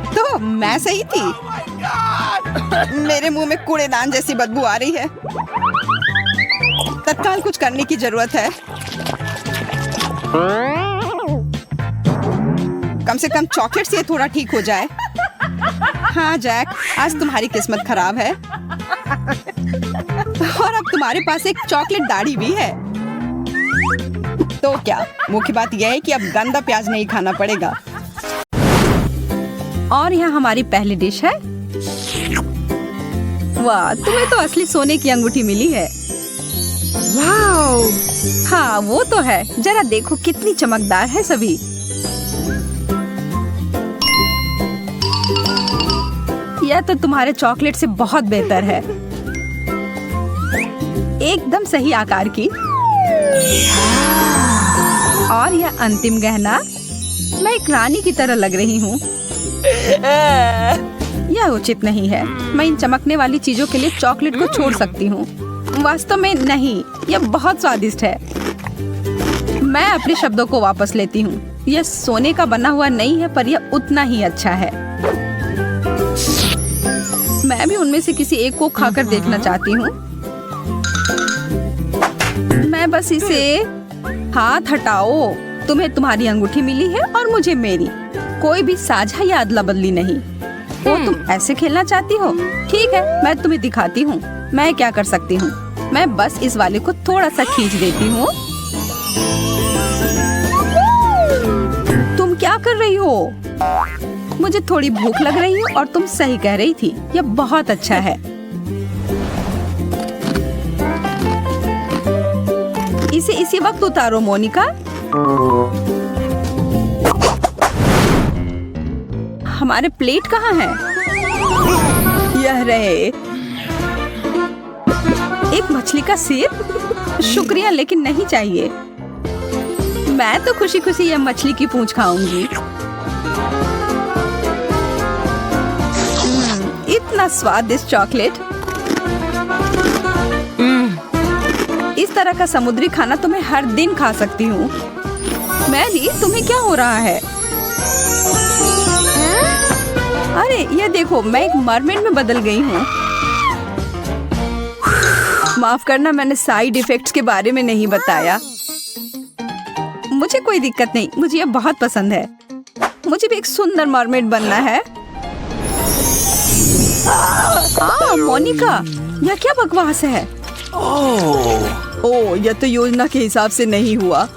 तो मैं सही थी। मेरे मुंह में कूड़ेदान जैसी बदबू आ रही है। तत्काल कुछ करने की जरूरत है। कम से कम चॉकलेट से थोड़ा ठीक हो जाए। हाँ जैक, आज तुम्हारी किस्मत खराब है। और अब तुम्हारे पास एक चॉकलेट दाढ़ी भी है। तो क्या, मुख्य बात यह है कि अब गंदा प्याज नहीं खाना पड़ेगा। और यहाँ हमारी पहली डिश है। वाह, तुम्हें तो असली सोने की अंगूठी मिली है। वाओ, हाँ वो तो है। जरा देखो कितनी चमकदार है सभी। यह तो तुम्हारे चॉकलेट से बहुत बेहतर है। एकदम सही आकार की। और यह अंतिम गहना, मैं एक रानी की तरह लग रही हूँ। यह उचित नहीं है। मैं इन चमकने वाली चीजों के लिए चॉकलेट को छोड़ सकती हूँ। वास्तव में नहीं, यह बहुत स्वादिष्ट है। मैं अपने शब्दों को वापस लेती हूँ। यह सोने का बना हुआ नहीं है, पर यह उतना ही अच्छा है। मैं भी उनमें से किसी एक को खाकर देखना चाहती हूँ। मैं बस इसे, हाथ हटाओ। तुम्हें तुम्हारी अंगूठी मिली है और मुझे मेरी। कोई भी साझा या अदला बदली नहीं। वो तुम ऐसे खेलना चाहती हो? ठीक है, मैं तुम्हें दिखाती हूँ मैं क्या कर सकती हूँ। मैं बस इस वाले को थोड़ा सा खींच देती हूँ। तुम क्या कर रही हो? मुझे थोड़ी भूख लग रही है और तुम सही कह रही थी। यह बहुत अच्छा है। इसे इसी वक्त उतारो मोनिका। हमारे प्लेट कहाँ है? यह रहे। एक मछली का सिर? शुक्रिया, लेकिन नहीं चाहिए। मैं तो खुशी खुशी यह मछली की पूंछ खाऊंगी। इतना स्वादिष्ट चॉकलेट। इस तरह का समुद्री खाना तो मैं हर दिन खा सकती हूँ। मैरी, तुम्हें क्या हो रहा है? अरे ये देखो, मैं एक मरमेड में बदल गई हूँ। माफ करना, मैंने साइड इफेक्ट्स के बारे में नहीं बताया। मुझे कोई दिक्कत नहीं, मुझे यह बहुत पसंद है। मुझे भी एक सुंदर मरमेड बनना है। मोनिका, यह क्या बकवास है? ओह, यह तो योजना के हिसाब से नहीं हुआ।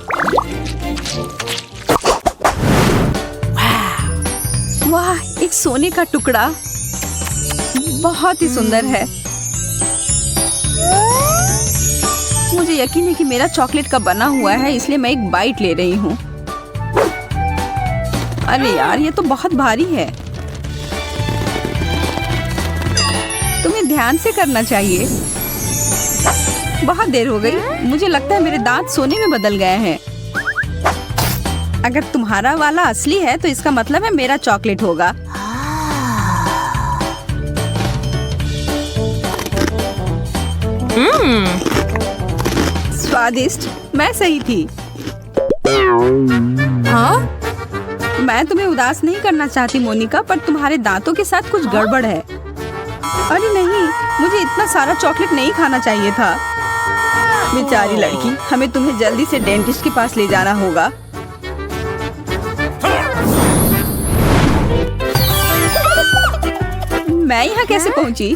वाह, एक सोने का टुकड़ा। बहुत ही सुंदर है। मुझे यकीन है कि मेरा चॉकलेट का बना हुआ है, इसलिए मैं एक बाइट ले रही हूँ। अरे यार, ये तो बहुत भारी है। तुम्हें ध्यान से करना चाहिए। बहुत देर हो गई। मुझे लगता है मेरे दांत सोने में बदल गए हैं। अगर तुम्हारा वाला असली है तो इसका मतलब है मेरा चॉकलेट होगा। स्वादिष्ट, मैं सही थी। हाँ? मैं तुम्हें उदास नहीं करना चाहती मोनिका, पर तुम्हारे दांतों के साथ कुछ गड़बड़ है। अरे नहीं, मुझे इतना सारा चॉकलेट नहीं खाना चाहिए था। बेचारी लड़की, हमें तुम्हें जल्दी से डेंटिस्ट के पास ले जाना होगा। मैं यहाँ कैसे पहुँची?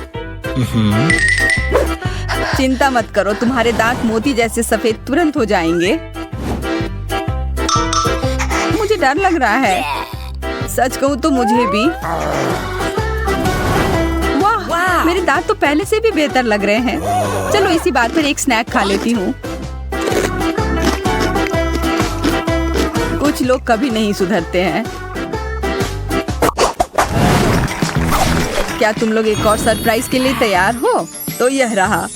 चिंता मत करो, तुम्हारे दांत मोती जैसे सफेद तुरंत हो जाएंगे। मुझे डर लग रहा है। सच कहूँ तो मुझे भी। वाह, मेरे दांत तो पहले से भी बेहतर लग रहे हैं। चलो इसी बात पर एक स्नैक खा लेती हूँ। कुछ लोग कभी नहीं सुधरते हैं। क्या तुम लोग एक और सरप्राइज के लिए तैयार हो? तो यह रहा।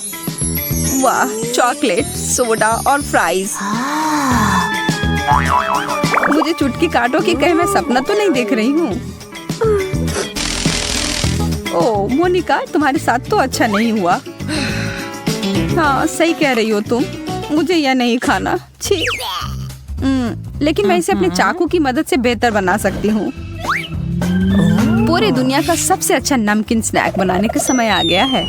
वाह, चॉकलेट, सोडा और फ्राइज। मुझे चुटकी काटो कि कहीं मैं सपना तो नहीं देख रही हूँ। ओह मोनिका, तुम्हारे साथ तो अच्छा नहीं हुआ। हाँ सही कह रही हो तुम, मुझे यह नहीं खाना। छी। लेकिन मैं इसे अपने चाकू की मदद से बेहतर बना सकती हूँ। पूरी दुनिया का सबसे अच्छा नमकीन स्नैक बनाने का समय आ गया है।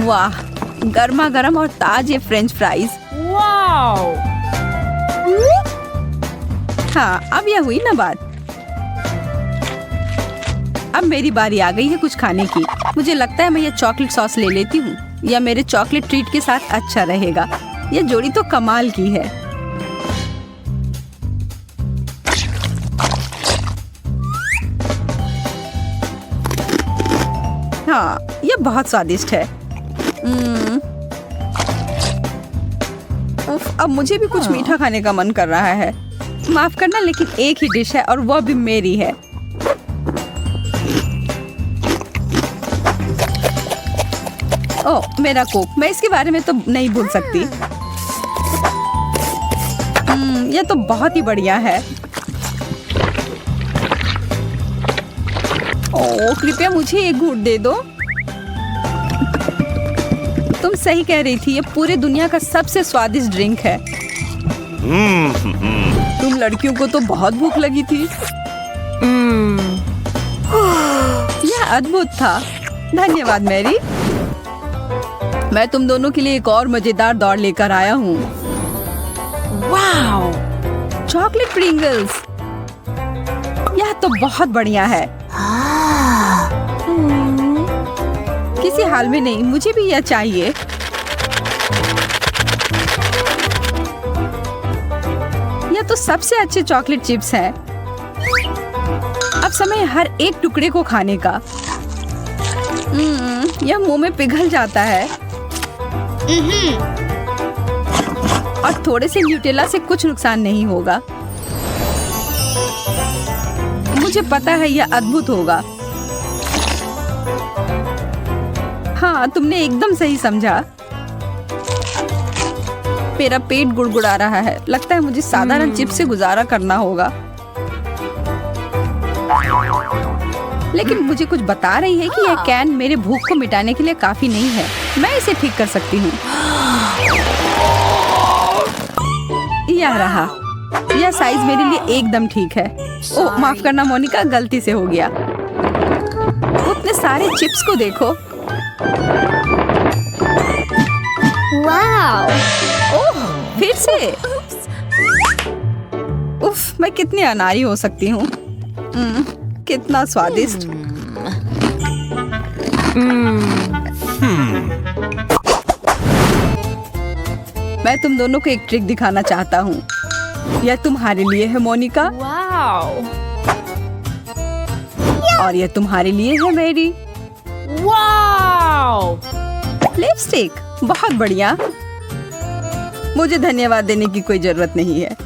वाह, गर्मा गर्म और ताजे फ्रेंच फ्राइज। हाँ अब यह हुई ना बात। अब मेरी बारी आ गई है कुछ खाने की। मुझे लगता है मैं ये चॉकलेट सॉस ले लेती हूँ। यह मेरे चॉकलेट ट्रीट के साथ अच्छा रहेगा। यह जोड़ी तो कमाल की है। हाँ यह बहुत स्वादिष्ट है। उफ, अब मुझे भी कुछ मीठा खाने का मन कर रहा है। माफ करना लेकिन एक ही डिश है और वह भी मेरी है। ओह मेरा कोक, मैं इसके बारे में तो नहीं भूल सकती। यह तो बहुत ही बढ़िया है। ओह कृपया मुझे एक घूंट दे दो। तुम सही कह रही थी, यह पूरी दुनिया का सबसे स्वादिष्ट ड्रिंक है। तुम लड़कियों को तो बहुत भूख लगी थी। यह अद्भुत था। धन्यवाद मैरी। मैं तुम दोनों के लिए एक और मजेदार दौड़ लेकर आया हूँ। Wow, chocolate Pringles. यह तो बहुत बढ़िया है। किसी हाल में नहीं, मुझे भी यह चाहिए। यह तो सबसे अच्छे चॉकलेट चिप्स हैं। अब समय है हर एक टुकड़े को खाने का। यह मुंह में पिघल जाता है। और थोड़े से न्यूटेला से कुछ नुकसान नहीं होगा। मुझे पता है यह अद्भुत होगा। हाँ तुमने एकदम सही समझा। मेरा पेट गुड़गुड़ा रहा है। लगता है मुझे साधारण चिप्स से गुजारा करना होगा। लेकिन मुझे कुछ बता रही है कि यह कैन मेरे भूख को मिटाने के लिए काफी नहीं है। मैं इसे ठीक कर सकती हूँ। यह रहा। यह साइज मेरे लिए एकदम ठीक है। ओह माफ करना मोनिका, गलती से हो गया। उतने सारे चिप्स को देखो। Wow! ओह फिर से। उफ, मैं कितनी अनाड़ी हो सकती हूँ। कितना स्वादिष्ट। मैं तुम दोनों को एक ट्रिक दिखाना चाहता हूँ। यह तुम्हारे लिए है मोनिका। Wow! और यह तुम्हारे लिए है मेरी। Wow! लिपस्टिक, बहुत बढ़िया। मुझे धन्यवाद देने की कोई जरूरत नहीं है।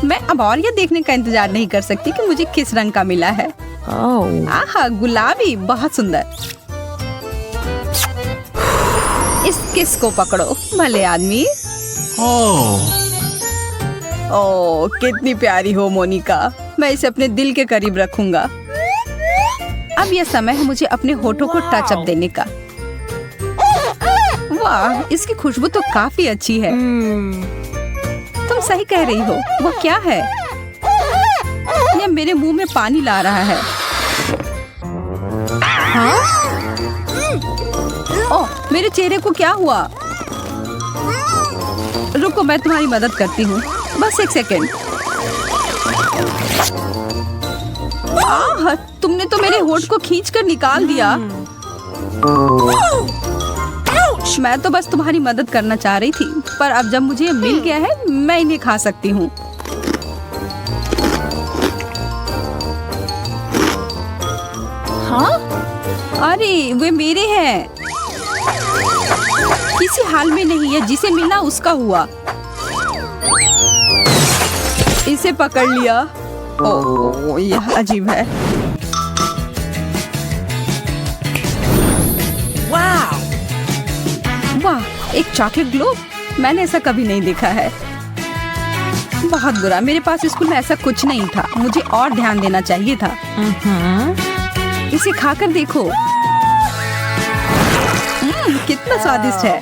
मैं अब और यह देखने का इंतजार नहीं कर सकती कि मुझे किस रंग का मिला है। आहा, गुलाबी, बहुत सुंदर। इस किस को पकड़ो, भले आदमी। ओह, कितनी प्यारी हो मोनिका। मैं इसे अपने दिल के करीब रखूंगा। अब यह समय है मुझे अपने होठों को टच अप देने का। वाह, इसकी खुशबू तो काफी अच्छी है। तुम सही कह रही हो। वो क्या है? यह मेरे मुंह में पानी ला रहा है। हाँ? ओह, मेरे चेहरे को क्या हुआ? रुको, मैं तुम्हारी मदद करती हूँ। बस एक सेकेंड। आह, तुमने तो मेरे होठ को खींचकर निकाल दिया। मैं तो बस तुम्हारी मदद करना चाह रही थी, पर अब जब मुझे ये मिल गया है, मैं इन्हें खा सकती हूँ। हाँ? अरे, वे मेरे हैं। किसी हाल में नहीं है, जिसे मिला उसका हुआ। इसे पकड़ लिया। ओह, यह अजीब है। वाह, एक चॉकलेट ग्लोब। मैंने ऐसा कभी नहीं देखा है। बहुत बुरा, मेरे पास स्कूल में ऐसा कुछ नहीं था। मुझे और ध्यान देना चाहिए था। इसे खाकर देखो। कितना स्वादिष्ट है।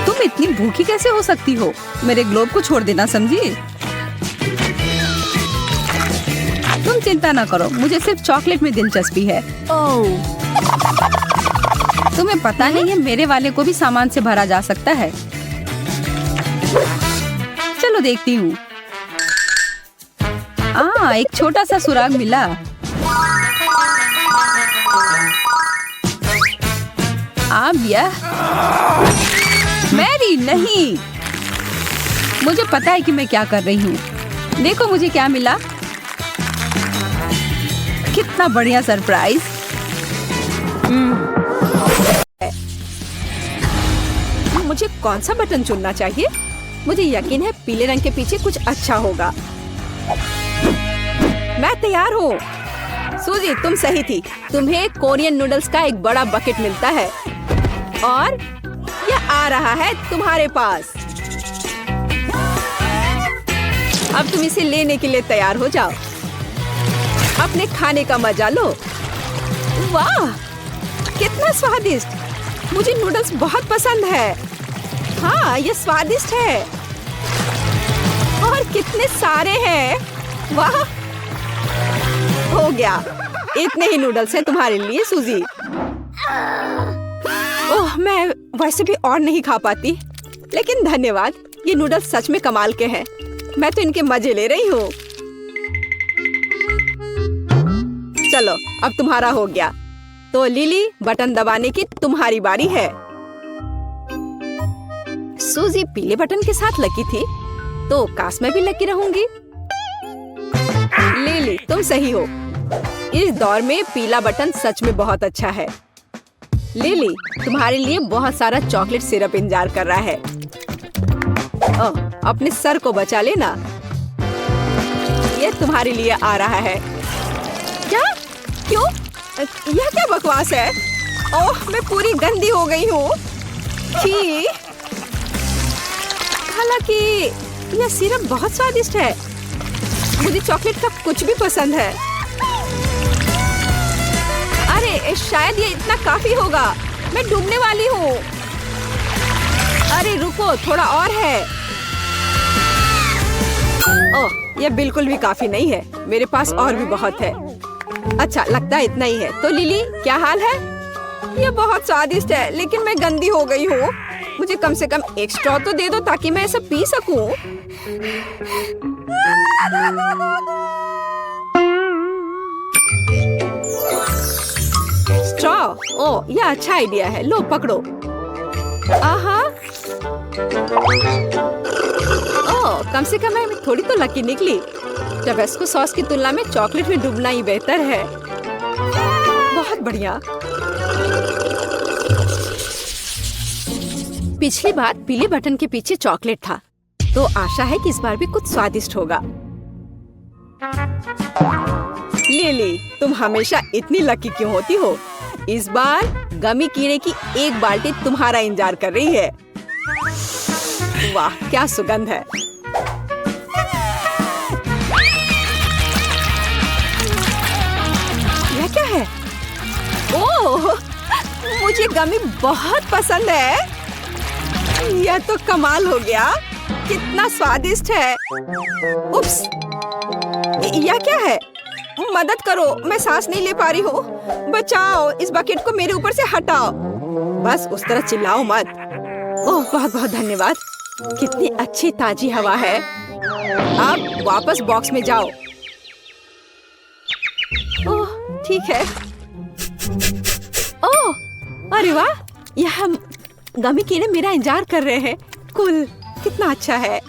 तुम इतनी भूखी कैसे हो सकती हो? मेरे ग्लोब को छोड़ देना, समझी? तुम चिंता ना करो, मुझे सिर्फ चॉकलेट में दिलचस्पी है। तुम्हें पता नहीं है, मेरे वाले को भी सामान से भरा जा सकता है। चलो देखती हूँ। एक छोटा सा सुराग मिला। मैरी नहीं, मुझे पता है कि मैं क्या कर रही हूँ। देखो मुझे क्या मिला। कितना बढ़िया सरप्राइज। मुझे कौन सा बटन चुनना चाहिए? मुझे यकीन है पीले रंग के पीछे कुछ अच्छा होगा। मैं तैयार हूँ। सूजी, तुम सही थी। तुम्हें कोरियन नूडल्स का एक बड़ा बकेट मिलता है और यह आ रहा है तुम्हारे पास। अब तुम इसे लेने के लिए तैयार हो जाओ। अपने खाने का मजा लो। वाह, कितना स्वादिष्ट। मुझे नूडल्स बहुत पसंद है। हाँ, ये स्वादिष्ट है और कितने सारे हैं। वाह, हो गया। इतने ही नूडल्स हैं तुम्हारे लिए सूजी। ओह, मैं वैसे भी और नहीं खा पाती, लेकिन धन्यवाद। ये नूडल्स सच में कमाल के हैं। मैं तो इनके मजे ले रही हूँ। चलो, अब तुम्हारा हो गया। तो लिली, बटन दबाने की तुम्हारी बारी है। सूजी पीले बटन के साथ लकी थी, तो काश मैं भी लकी रहूंगी। लिली, तुम सही हो। इस दौर में पीला बटन सच में बहुत अच्छा है। लिली, तुम्हारे लिए बहुत सारा चॉकलेट सिरप इंतजार कर रहा है। ओह, अपने सर को बचा लेना। ये तुम्हारे लिए आ रहा है। क्या? क्यों? यह क्या बकवास है? ओह, मैं पूरी गंदी हो गई हूँ। छी। हालांकि यह सिरप बहुत स्वादिष्ट है। मुझे चॉकलेट का कुछ भी पसंद है। अरे, शायद ये इतना काफी होगा। मैं डूबने वाली हूँ। अरे रुको, थोड़ा और है। ओह, यह बिल्कुल भी काफी नहीं है। मेरे पास और भी बहुत है। अच्छा, लगता है इतना ही है। तो लिली, क्या हाल है? यह बहुत स्वादिष्ट है, लेकिन मैं गंदी हो गई हूँ। मुझे कम से कम एक स्ट्रॉ तो दे दो ताकि मैं इसे पी सकूं। स्ट्रॉ? ओह, यह अच्छा आइडिया है। लो, पकड़ो। आहा। ओह, कम से कम मैं थोड़ी तो लकी निकली। टबेस्को सॉस की तुलना में चॉकलेट में डूबना ही बेहतर है। बहुत बढ़िया। पिछली बार पीले बटन के पीछे चॉकलेट था, तो आशा है कि इस बार भी कुछ स्वादिष्ट होगा। लिली, तुम हमेशा इतनी लकी क्यों होती हो? इस बार गमी कीड़े की एक बाल्टी तुम्हारा इंतजार कर रही है। वाह, क्या सुगंध है। यह क्या है? ओह, मुझे गमी बहुत पसंद है। यह तो कमाल हो गया। कितना स्वादिष्ट है। उप्स, यह क्या है? मदद करो, मैं सांस नहीं ले पा रही हूँ। बचाओ, इस बकेट को मेरे ऊपर से हटाओ। बस उस तरह चिल्लाओ मत। ओह, बहुत बहुत धन्यवाद। कितनी अच्छी ताजी हवा है। अब वापस बॉक्स में जाओ। ओह, ठीक है। ओह, अरे वाह, यह गमी कीड़े मेरा इंतजार कर रहे हैं। कुल, कितना अच्छा है।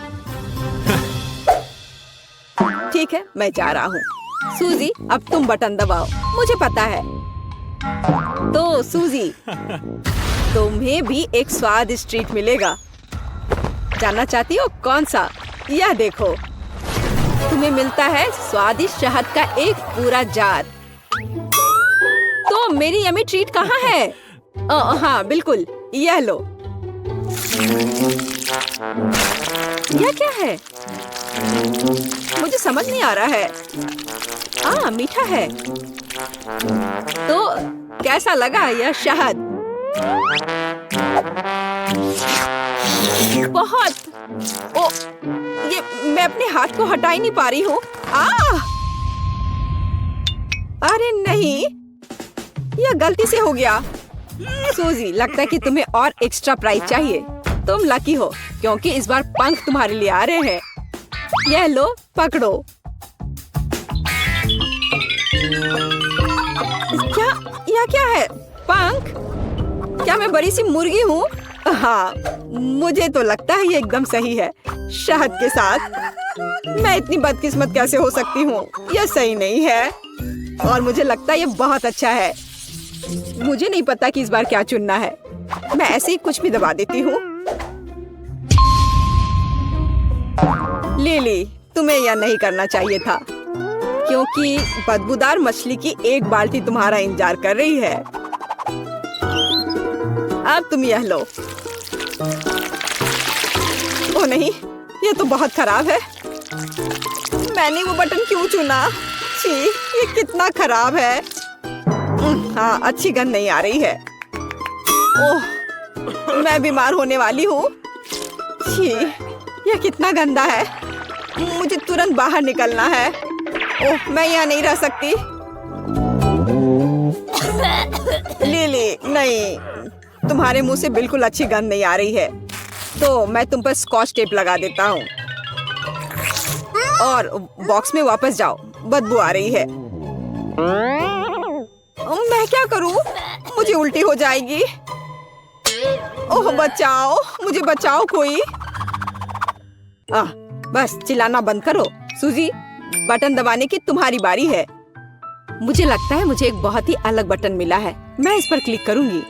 ठीक है, मैं जा रहा हूँ। सूजी, अब तुम बटन दबाओ। मुझे पता है। तो सूजी, तुम्हें भी एक स्वादिष्ट ट्रीट मिलेगा। जानना चाहती हो कौन सा? यह देखो, तुम्हें मिलता है स्वादिष्ट शहद का एक पूरा जार। तो मेरी यम्मी ट्रीट कहाँ है? हाँ बिल्कुल, यह लो। यह क्या है? मुझे समझ नहीं आ रहा है। मीठा है। तो कैसा लगा यह शहद? बहुत। ओ, ये मैं अपने हाथ को हटा ही नहीं पा रही हूँ। अरे नहीं, यह गलती से हो गया। सूजी, लगता है कि तुम्हें और एक्स्ट्रा प्राइज चाहिए। तुम लकी हो क्योंकि इस बार पंख तुम्हारे लिए आ रहे हैं। यह लो, पकड़ो। यह क्या है? पंख? क्या मैं बड़ी सी मुर्गी हूँ? हाँ, मुझे तो लगता है ये एकदम सही है। शहद के साथ मैं इतनी बदकिस्मत कैसे हो सकती हूँ? यह सही नहीं है और मुझे लगता है ये बहुत अच्छा है। मुझे नहीं पता कि इस बार क्या चुनना है। मैं ऐसे ही कुछ भी दबा देती हूँ। लिली, तुम्हें यह नहीं करना चाहिए था क्योंकि बदबूदार मछली की एक बाल्टी तुम्हारा इंतजार कर रही है। अब तुम यह लो। ओह नहीं, ये तो बहुत खराब है। मैंने वो बटन क्यों चुना? छी, ये कितना खराब है। हाँ, अच्छी गंध नहीं आ रही है। ओह, मैं बीमार होने वाली हूँ। छी, यह कितना गंदा है। मुझे तुरंत बाहर निकलना है। ओह, मैं यहाँ नहीं रह सकती। लिली, नहीं, तुम्हारे मुंह से बिल्कुल अच्छी गंध नहीं आ रही है। तो मैं तुम पर स्कॉच टेप लगा देता हूँ और बॉक्स में वापस जाओ। बदबू आ रही है। मैं क्या करूँ? मुझे उल्टी हो जाएगी। ओह, बचाओ, मुझे बचाओ कोई। बस चिल्लाना बंद करो। सूजी, बटन दबाने की तुम्हारी बारी है। मुझे लगता है मुझे एक बहुत ही अलग बटन मिला है। मैं इस पर क्लिक करूंगी।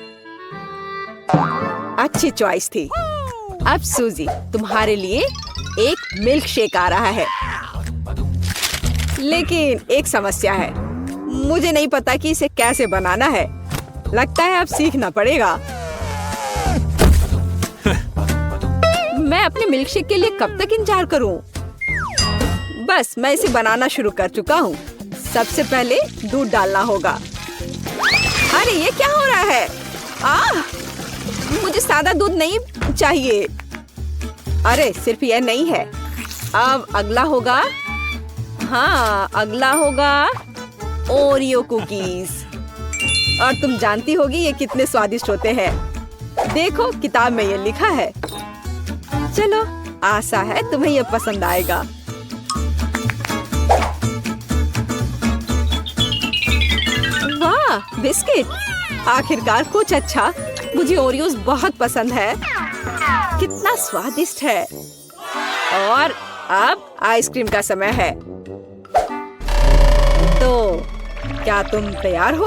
अच्छी चॉइस थी। अब सूजी, तुम्हारे लिए एक मिल्क शेक आ रहा है। लेकिन एक समस्या है। मुझे नहीं पता कि इसे कैसे बनाना है। लगता है अब सीखना पड़ेगा। मैं अपने मिल्क शेक के लिए कब तक इंतजार करूं? बस मैं इसे बनाना शुरू कर चुका हूँ। सबसे पहले दूध डालना होगा। अरे ये क्या हो रहा है? मुझे सादा दूध नहीं चाहिए। अरे सिर्फ यह नहीं है। अब अगला होगा, हाँ अगला होगा ओरियो कुकीज। और तुम जानती होगी ये कितने स्वादिष्ट होते हैं। देखो किताब में ये लिखा है। चलो, आशा है तुम्हें ये पसंद आएगा। वाह, बिस्किट! आखिरकार कुछ अच्छा। मुझे ओरियोस बहुत पसंद है। कितना स्वादिष्ट है। और अब आइसक्रीम का समय है। तो क्या तुम तैयार हो?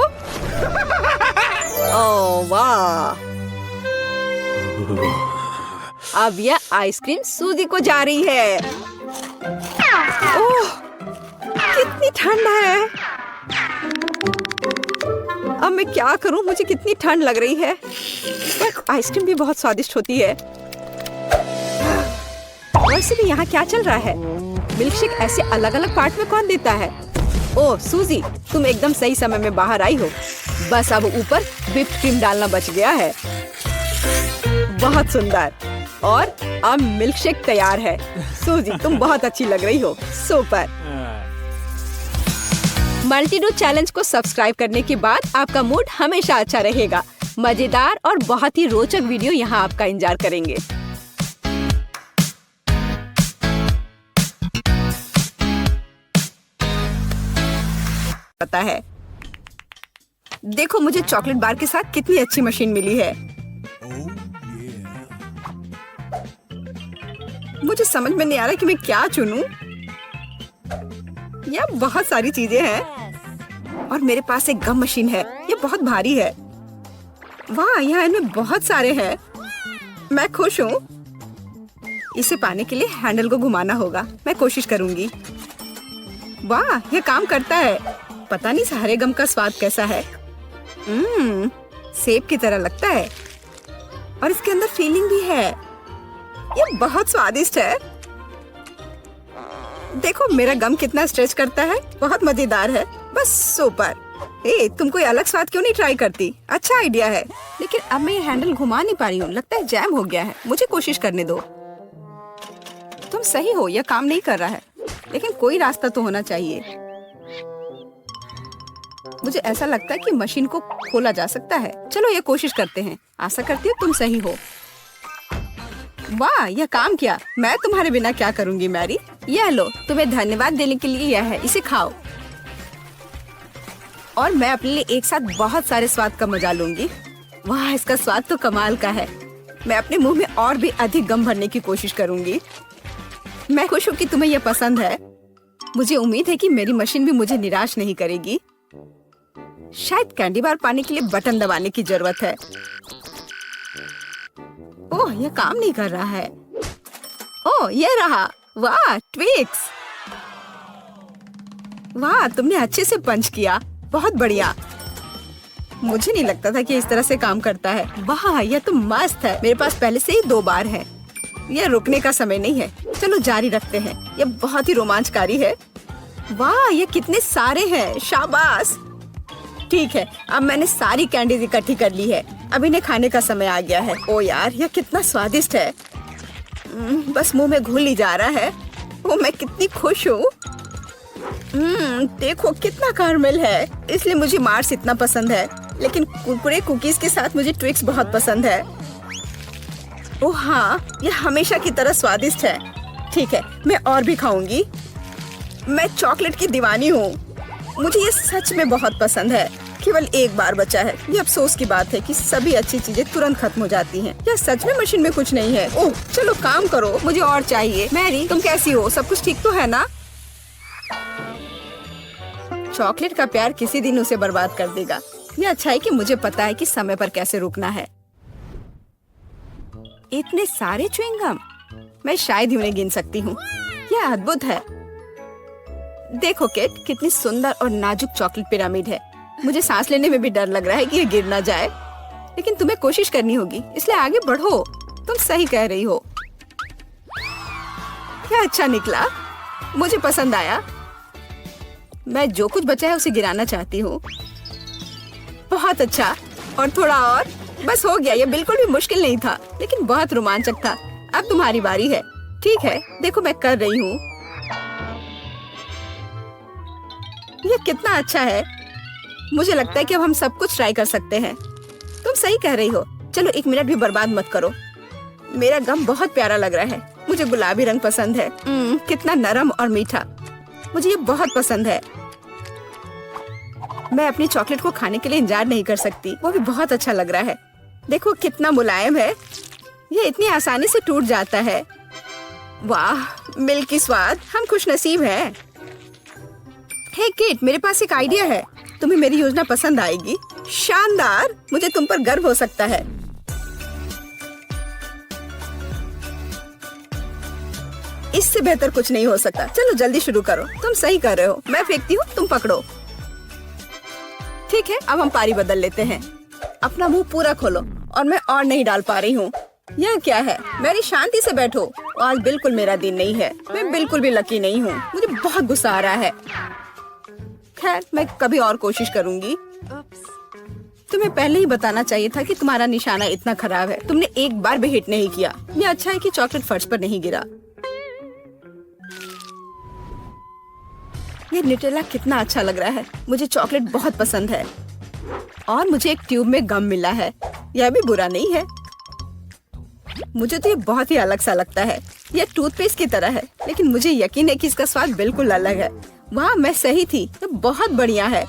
ओह वाह! अब यह आइसक्रीम सूजी को जा रही है। ओह, कितनी ठंड है। अब मैं क्या करूं? मुझे कितनी ठंड लग रही है। पर आइसक्रीम भी बहुत स्वादिष्ट होती है। वैसे भी यहाँ क्या चल रहा है? मिल्कशेक ऐसे अलग अलग पार्ट में कौन देता है? ओह सूजी, तुम एकदम सही समय में बाहर आई हो। बस अब ऊपर व्हिप्ड क्रीम डालना बच गया है। बहुत सुंदर। और अब मिल्कशेक तैयार है। सूजी, तुम बहुत अच्छी लग रही हो। सुपर। मल्टीडू चैलेंज को सब्सक्राइब करने के बाद आपका मूड हमेशा अच्छा रहेगा। मजेदार और बहुत ही रोचक वीडियो यहाँ आपका इंतजार करेंगे। पता है, देखो मुझे चॉकलेट बार के साथ कितनी अच्छी मशीन मिली है। मुझे समझ में नहीं आ रहा कि मैं क्या चुनूं। यह बहुत सारी चीजें हैं और मेरे पास एक गम मशीन है। ये बहुत भारी है। वाह, यहाँ इनमें बहुत सारे हैं। मैं खुश हूँ। इसे पाने के लिए हैंडल को घुमाना होगा। मैं कोशिश करूंगी। वाह, यह काम करता है। पता नहीं हरे गम का स्वाद कैसा है। सेब की तरह लगता है। और इसके अंदर फीलिंग भी है। ये बहुत स्वादिष्ट है। देखो मेरा गम कितना स्ट्रेच करता है, बहुत मजेदार है, बस सुपर। तुम कोई अलग स्वाद क्यों नहीं ट्राई करती? अच्छा आइडिया है, लेकिन अब मैं ये हैंडल घुमा नहीं पा रही हूँ, लगता है जैम हो गया है। मुझे कोशिश करने दो। तुम सही हो, यह काम नहीं कर रहा है, लेकिन कोई रास्ता तो होना चाहिए। मुझे ऐसा लगता है कि मशीन को खोला जा सकता है। चलो ये कोशिश करते हैं। आशा करती हूँ तुम सही हो। वाह, यह काम किया। मैं तुम्हारे बिना क्या करूँगी मैरी। यह लो, तुम्हें धन्यवाद देने के लिए यह है, इसे खाओ। और मैं अपने लिए एक साथ बहुत सारे स्वाद का मजा लूंगी। वाह, इसका स्वाद तो कमाल का है। मैं अपने मुंह में और भी अधिक गम भरने की कोशिश करूंगी। मैं खुश हूँ कि तुम्हें यह पसंद है। मुझे उम्मीद है कि मेरी मशीन भी मुझे निराश नहीं करेगी। शायद कैंडी बार पाने के लिए बटन दबाने की जरूरत है। ओह, यह काम नहीं कर रहा है। ओह, यह रहा। वाह, ट्विक्स। वाह, तुमने अच्छे से पंच किया, बहुत बढ़िया। मुझे नहीं लगता था कि इस तरह से काम करता है। वाह, यह तो मस्त है। मेरे पास पहले से ही 2 बार है। यह रुकने का समय नहीं है। चलो जारी रखते हैं। यह बहुत ही रोमांचकारी है। वाह, ये कितने सारे हैं, शाबाश। ठीक है, अब मैंने सारी कैंडीज इकट्ठी कर ली है। अब इन्हें खाने का समय आ गया है। ओ यार, यह कितना स्वादिष्ट है। बस मुंह में घुल ही जा रहा है। ओ, मैं कितनी खुश हूँ। देखो कितना कैरमेल है, इसलिए मुझे मार्स इतना पसंद है। लेकिन कुरकुरे कुकीज के साथ मुझे ट्विक्स बहुत पसंद है। ओह हाँ, यह हमेशा की तरह स्वादिष्ट है। ठीक है, मैं और भी खाऊंगी। मैं चॉकलेट की दीवानी हूँ। मुझे ये सच में बहुत पसंद है। केवल एक बार बचा है। ये अफसोस की बात है कि सभी अच्छी चीजें तुरंत खत्म हो जाती हैं। यह सच में मशीन में कुछ नहीं है। ओह चलो काम करो, मुझे और चाहिए। मैरी, तुम कैसी हो? सब कुछ ठीक तो है ना? चॉकलेट का प्यार किसी दिन उसे बर्बाद कर देगा। ये अच्छा है कि मुझे पता है कि समय पर कैसे रुकना है। इतने सारे च्युइंगम, मैं शायद ही उन्हें गिन सकती हूँ। यह अद्भुत है। देखो केट, कितनी सुंदर और नाजुक चॉकलेट पिरामिड है। मुझे सांस लेने में भी डर लग रहा है कि ये गिर ना जाए, लेकिन तुम्हें कोशिश करनी होगी, इसलिए आगे बढ़ो। तुम सही कह रही हो। क्या अच्छा निकला, मुझे पसंद आया। मैं जो कुछ बचा है उसे गिराना चाहती हूँ। बहुत अच्छा, और थोड़ा और, बस हो गया। ये बिल्कुल भी मुश्किल नहीं था, लेकिन बहुत रोमांचक था। अब तुम्हारी बारी है। ठीक है, देखो मैं कर रही हूँ। ये कितना अच्छा है। मुझे लगता है कि अब हम सब कुछ ट्राई कर सकते हैं। तुम सही कह रही हो। चलो 1 मिनट भी बर्बाद मत करो। मेरा गम बहुत प्यारा लग रहा है। मुझे गुलाबी रंग पसंद है। कितना नरम और मीठा, मुझे ये बहुत पसंद है। मैं अपनी चॉकलेट को खाने के लिए इंतजार नहीं कर सकती। वो भी बहुत अच्छा लग रहा है। देखो कितना मुलायम है। ये इतनी आसानी से टूट जाता है। वाह, मिल्की स्वाद। हम खुशनसीब हैं। हे किट, मेरे पास एक आइडिया है। तुम्हें मेरी योजना पसंद आएगी। शानदार, मुझे तुम पर गर्व हो सकता है। इससे बेहतर कुछ नहीं हो सकता। चलो जल्दी शुरू करो। तुम सही कर रहे हो। मैं फेंकती हूँ, तुम पकड़ो। ठीक है, अब हम पारी बदल लेते हैं। अपना मुंह पूरा खोलो। और मैं और नहीं डाल पा रही हूँ। यह क्या है? मेरी शांति से बैठो। आज बिल्कुल मेरा दिन नहीं है। मैं बिल्कुल भी लकी नहीं हूँ। मुझे बहुत गुस्सा आ रहा है। खैर, मैं कभी और कोशिश करूँगी। तुम्हें पहले ही बताना चाहिए था कि तुम्हारा निशाना इतना खराब है। तुमने एक बार भी हिट नहीं किया। ये अच्छा है कि चॉकलेट फर्श पर नहीं गिरा। ये न्यूटेला कितना अच्छा लग रहा है। मुझे चॉकलेट बहुत पसंद है। और मुझे एक ट्यूब में गम मिला है। यह भी बुरा नहीं है। मुझे तो ये बहुत ही अलग सा लगता है। यह टूथपेस्ट की तरह है, लेकिन मुझे यकीन है कि इसका स्वाद बिल्कुल अलग है। वाह, मैं सही थी। तो बहुत बढ़िया है।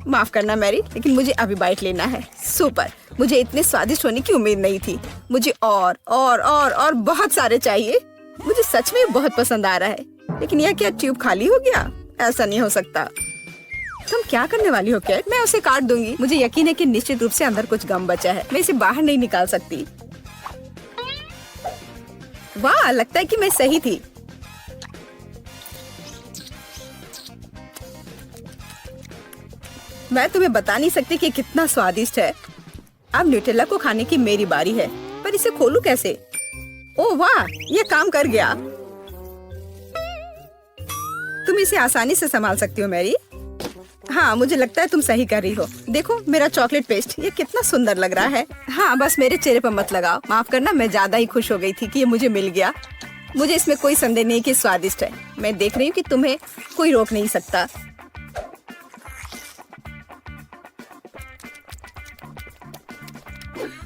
माफ करना मैरी, लेकिन मुझे अभी बाइट लेना है। सुपर, मुझे इतने स्वादिष्ट होने की उम्मीद नहीं थी। मुझे और बहुत सारे चाहिए। मुझे सच में बहुत पसंद आ रहा है। लेकिन यह क्या ट्यूब खाली हो गया? ऐसा नहीं हो सकता। तुम क्या करने वाली हो कैट? मैं उसे काट दूंगी। मुझे यकीन है कि निश्चित रूप से अंदर कुछ गम बचा है। मैं इसे बाहर नहीं निकाल सकती। वाह, लगता है कि मैं सही थी। मैं तुम्हें बता नहीं सकती कि कितना स्वादिष्ट है। अब न्यूटेला को खाने की मेरी बारी है, पर इसे खोलूं कैसे? ओह वाह, ये काम कर गया। तुम इसे आसानी से संभाल सकती हो मैरी। हाँ, मुझे लगता है तुम सही कर रही हो। देखो मेरा चॉकलेट पेस्ट, ये कितना सुंदर लग रहा है। हाँ, बस मेरे चेहरे पर मत लगाओ। माफ करना, मैं ज्यादा ही खुश हो गई थी कि ये मुझे मिल गया। मुझे इसमें कोई संदेह नहीं कि स्वादिष्ट है। मैं देख रही हूँ कि तुम्हें कोई रोक नहीं सकता।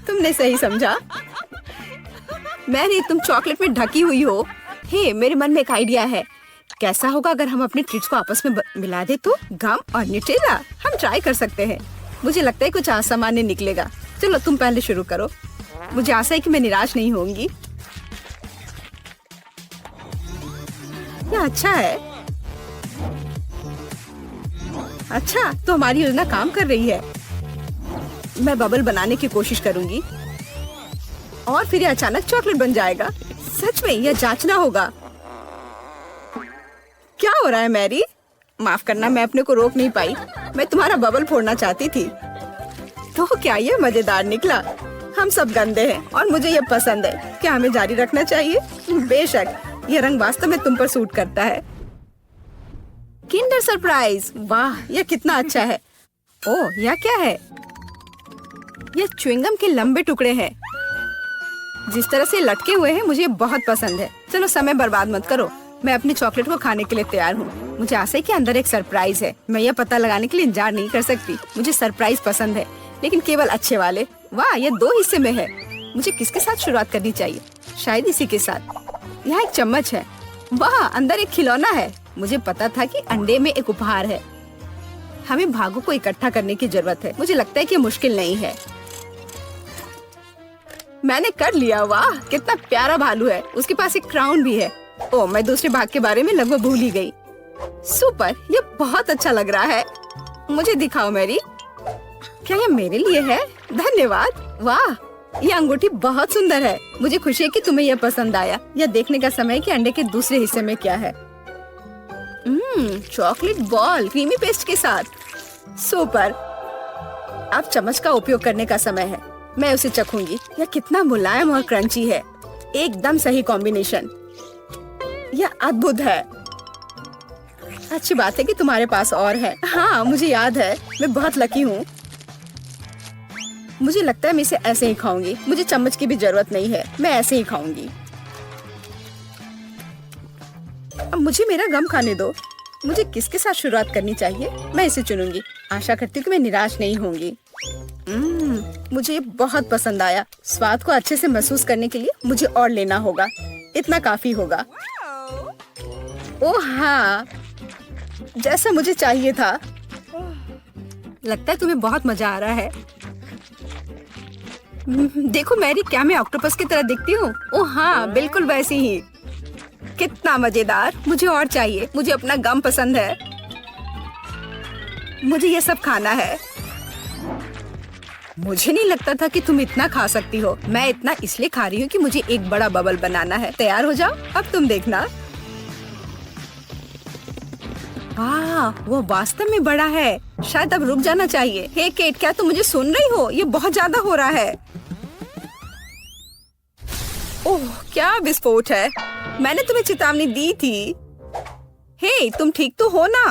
तुमने सही समझा मैरी, तुम चॉकलेट में ढकी हुई हो। हे, मेरे मन में एक आइडिया है। कैसा होगा अगर हम अपने ट्रीट्स को आपस में मिला दे तो? गम और न्यूटेला, हम ट्राई कर सकते हैं। मुझे लगता है कुछ असामान्य निकलेगा। चलो तुम पहले शुरू करो। मुझे आशा है कि मैं निराश नहीं होंगी। यह अच्छा है। अच्छा, तो हमारी योजना काम कर रही है। मैं बबल बनाने की कोशिश करूंगी और फिर ये अचानक चॉकलेट बन जाएगा। सच में यह जांचना होगा। क्या हो रहा है मैरी? माफ करना, मैं अपने को रोक नहीं पाई। मैं तुम्हारा बबल फोड़ना चाहती थी। तो क्या ये मजेदार निकला? हम सब गंदे हैं और मुझे ये पसंद है। क्या हमें जारी रखना चाहिए? बेशक, यह रंग वास्तव में तुम पर सूट करता है। किंडर सरप्राइज, वाह, यह कितना अच्छा है। ओह, यह क्या है? यह च्युइंगम के लंबे टुकड़े हैं। जिस तरह से लटके हुए हैं मुझे बहुत पसंद है। चलो समय बर्बाद मत करो, मैं अपने चॉकलेट को खाने के लिए तैयार हूँ। मुझे आशा है कि अंदर एक सरप्राइज है। मैं यह पता लगाने के लिए इंतजार नहीं कर सकती। मुझे सरप्राइज पसंद है, लेकिन केवल अच्छे वाले। वाह, यह 2 हिस्से में है। मुझे किसके साथ शुरुआत करनी चाहिए? शायद इसी के साथ। यहाँ एक चम्मच है। वाह, अंदर एक खिलौना है। मुझे पता था कि अंडे में एक उपहार है। हमें भागों को इकट्ठा करने की जरूरत है। मुझे लगता है कि मुश्किल नहीं है। मैंने कर लिया। वाह, कितना प्यारा भालू है। उसके पास एक क्राउन भी है। ओह, मैं दूसरे भाग के बारे में लगभग भूल ही गई। सुपर, ये बहुत अच्छा लग रहा है। मुझे दिखाओ मैरी। क्या ये मेरे लिए है? धन्यवाद। वाह, ये अंगूठी बहुत सुंदर है। मुझे खुशी है कि तुम्हें यह पसंद आया। यह देखने का समय है कि अंडे के दूसरे हिस्से में क्या है। चॉकलेट बॉल क्रीमी पेस्ट के साथ। सुपर, अब चम्मच का उपयोग करने का समय है। मैं उसे चखूंगी। यह कितना मुलायम और क्रंची है। एकदम सही कॉम्बिनेशन। यह अद्भुत है। अच्छी बात है कि तुम्हारे पास और है। हाँ, मुझे याद है। मैं बहुत लकी हूँ। मुझे लगता है मैं इसे ऐसे ही खाऊंगी। मुझे चम्मच की भी जरूरत नहीं है। मैं ऐसे ही खाऊंगी। अब मुझे मेरा गम खाने दो। मुझे किसके साथ शुरुआत करनी चाहिए? मैं इसे चुनूंगी। आशा करती हूँ कि मैं निराश नहीं होंगी। मुझे बहुत पसंद आया। स्वाद को अच्छे से महसूस करने के लिए मुझे और लेना होगा। इतना काफी होगा। ओह हाँ, जैसा मुझे चाहिए था। लगता है तुम्हें बहुत मजा आ रहा है। देखो मैरी, क्या मैं ऑक्टोपस की तरह दिखती हूँ? ओह हाँ, बिल्कुल वैसी ही। कितना मजेदार। मुझे और चाहिए। मुझे अपना गम पसंद है। मुझे ये सब खाना है। मुझे नहीं लगता था कि तुम इतना खा सकती हो। मैं इतना इसलिए खा रही हूँ कि मुझे एक बड़ा बबल बनाना है। तैयार हो जाओ, अब तुम देखना। वाह, वो वास्तव में बड़ा है। शायद अब रुक जाना चाहिए। हे केट, क्या तुम मुझे सुन रही हो? ये बहुत ज्यादा हो रहा है। ओह, क्या विस्फोट है। मैंने तुम्हें चेतावनी दी थी। हे, तुम ठीक तो हो ना?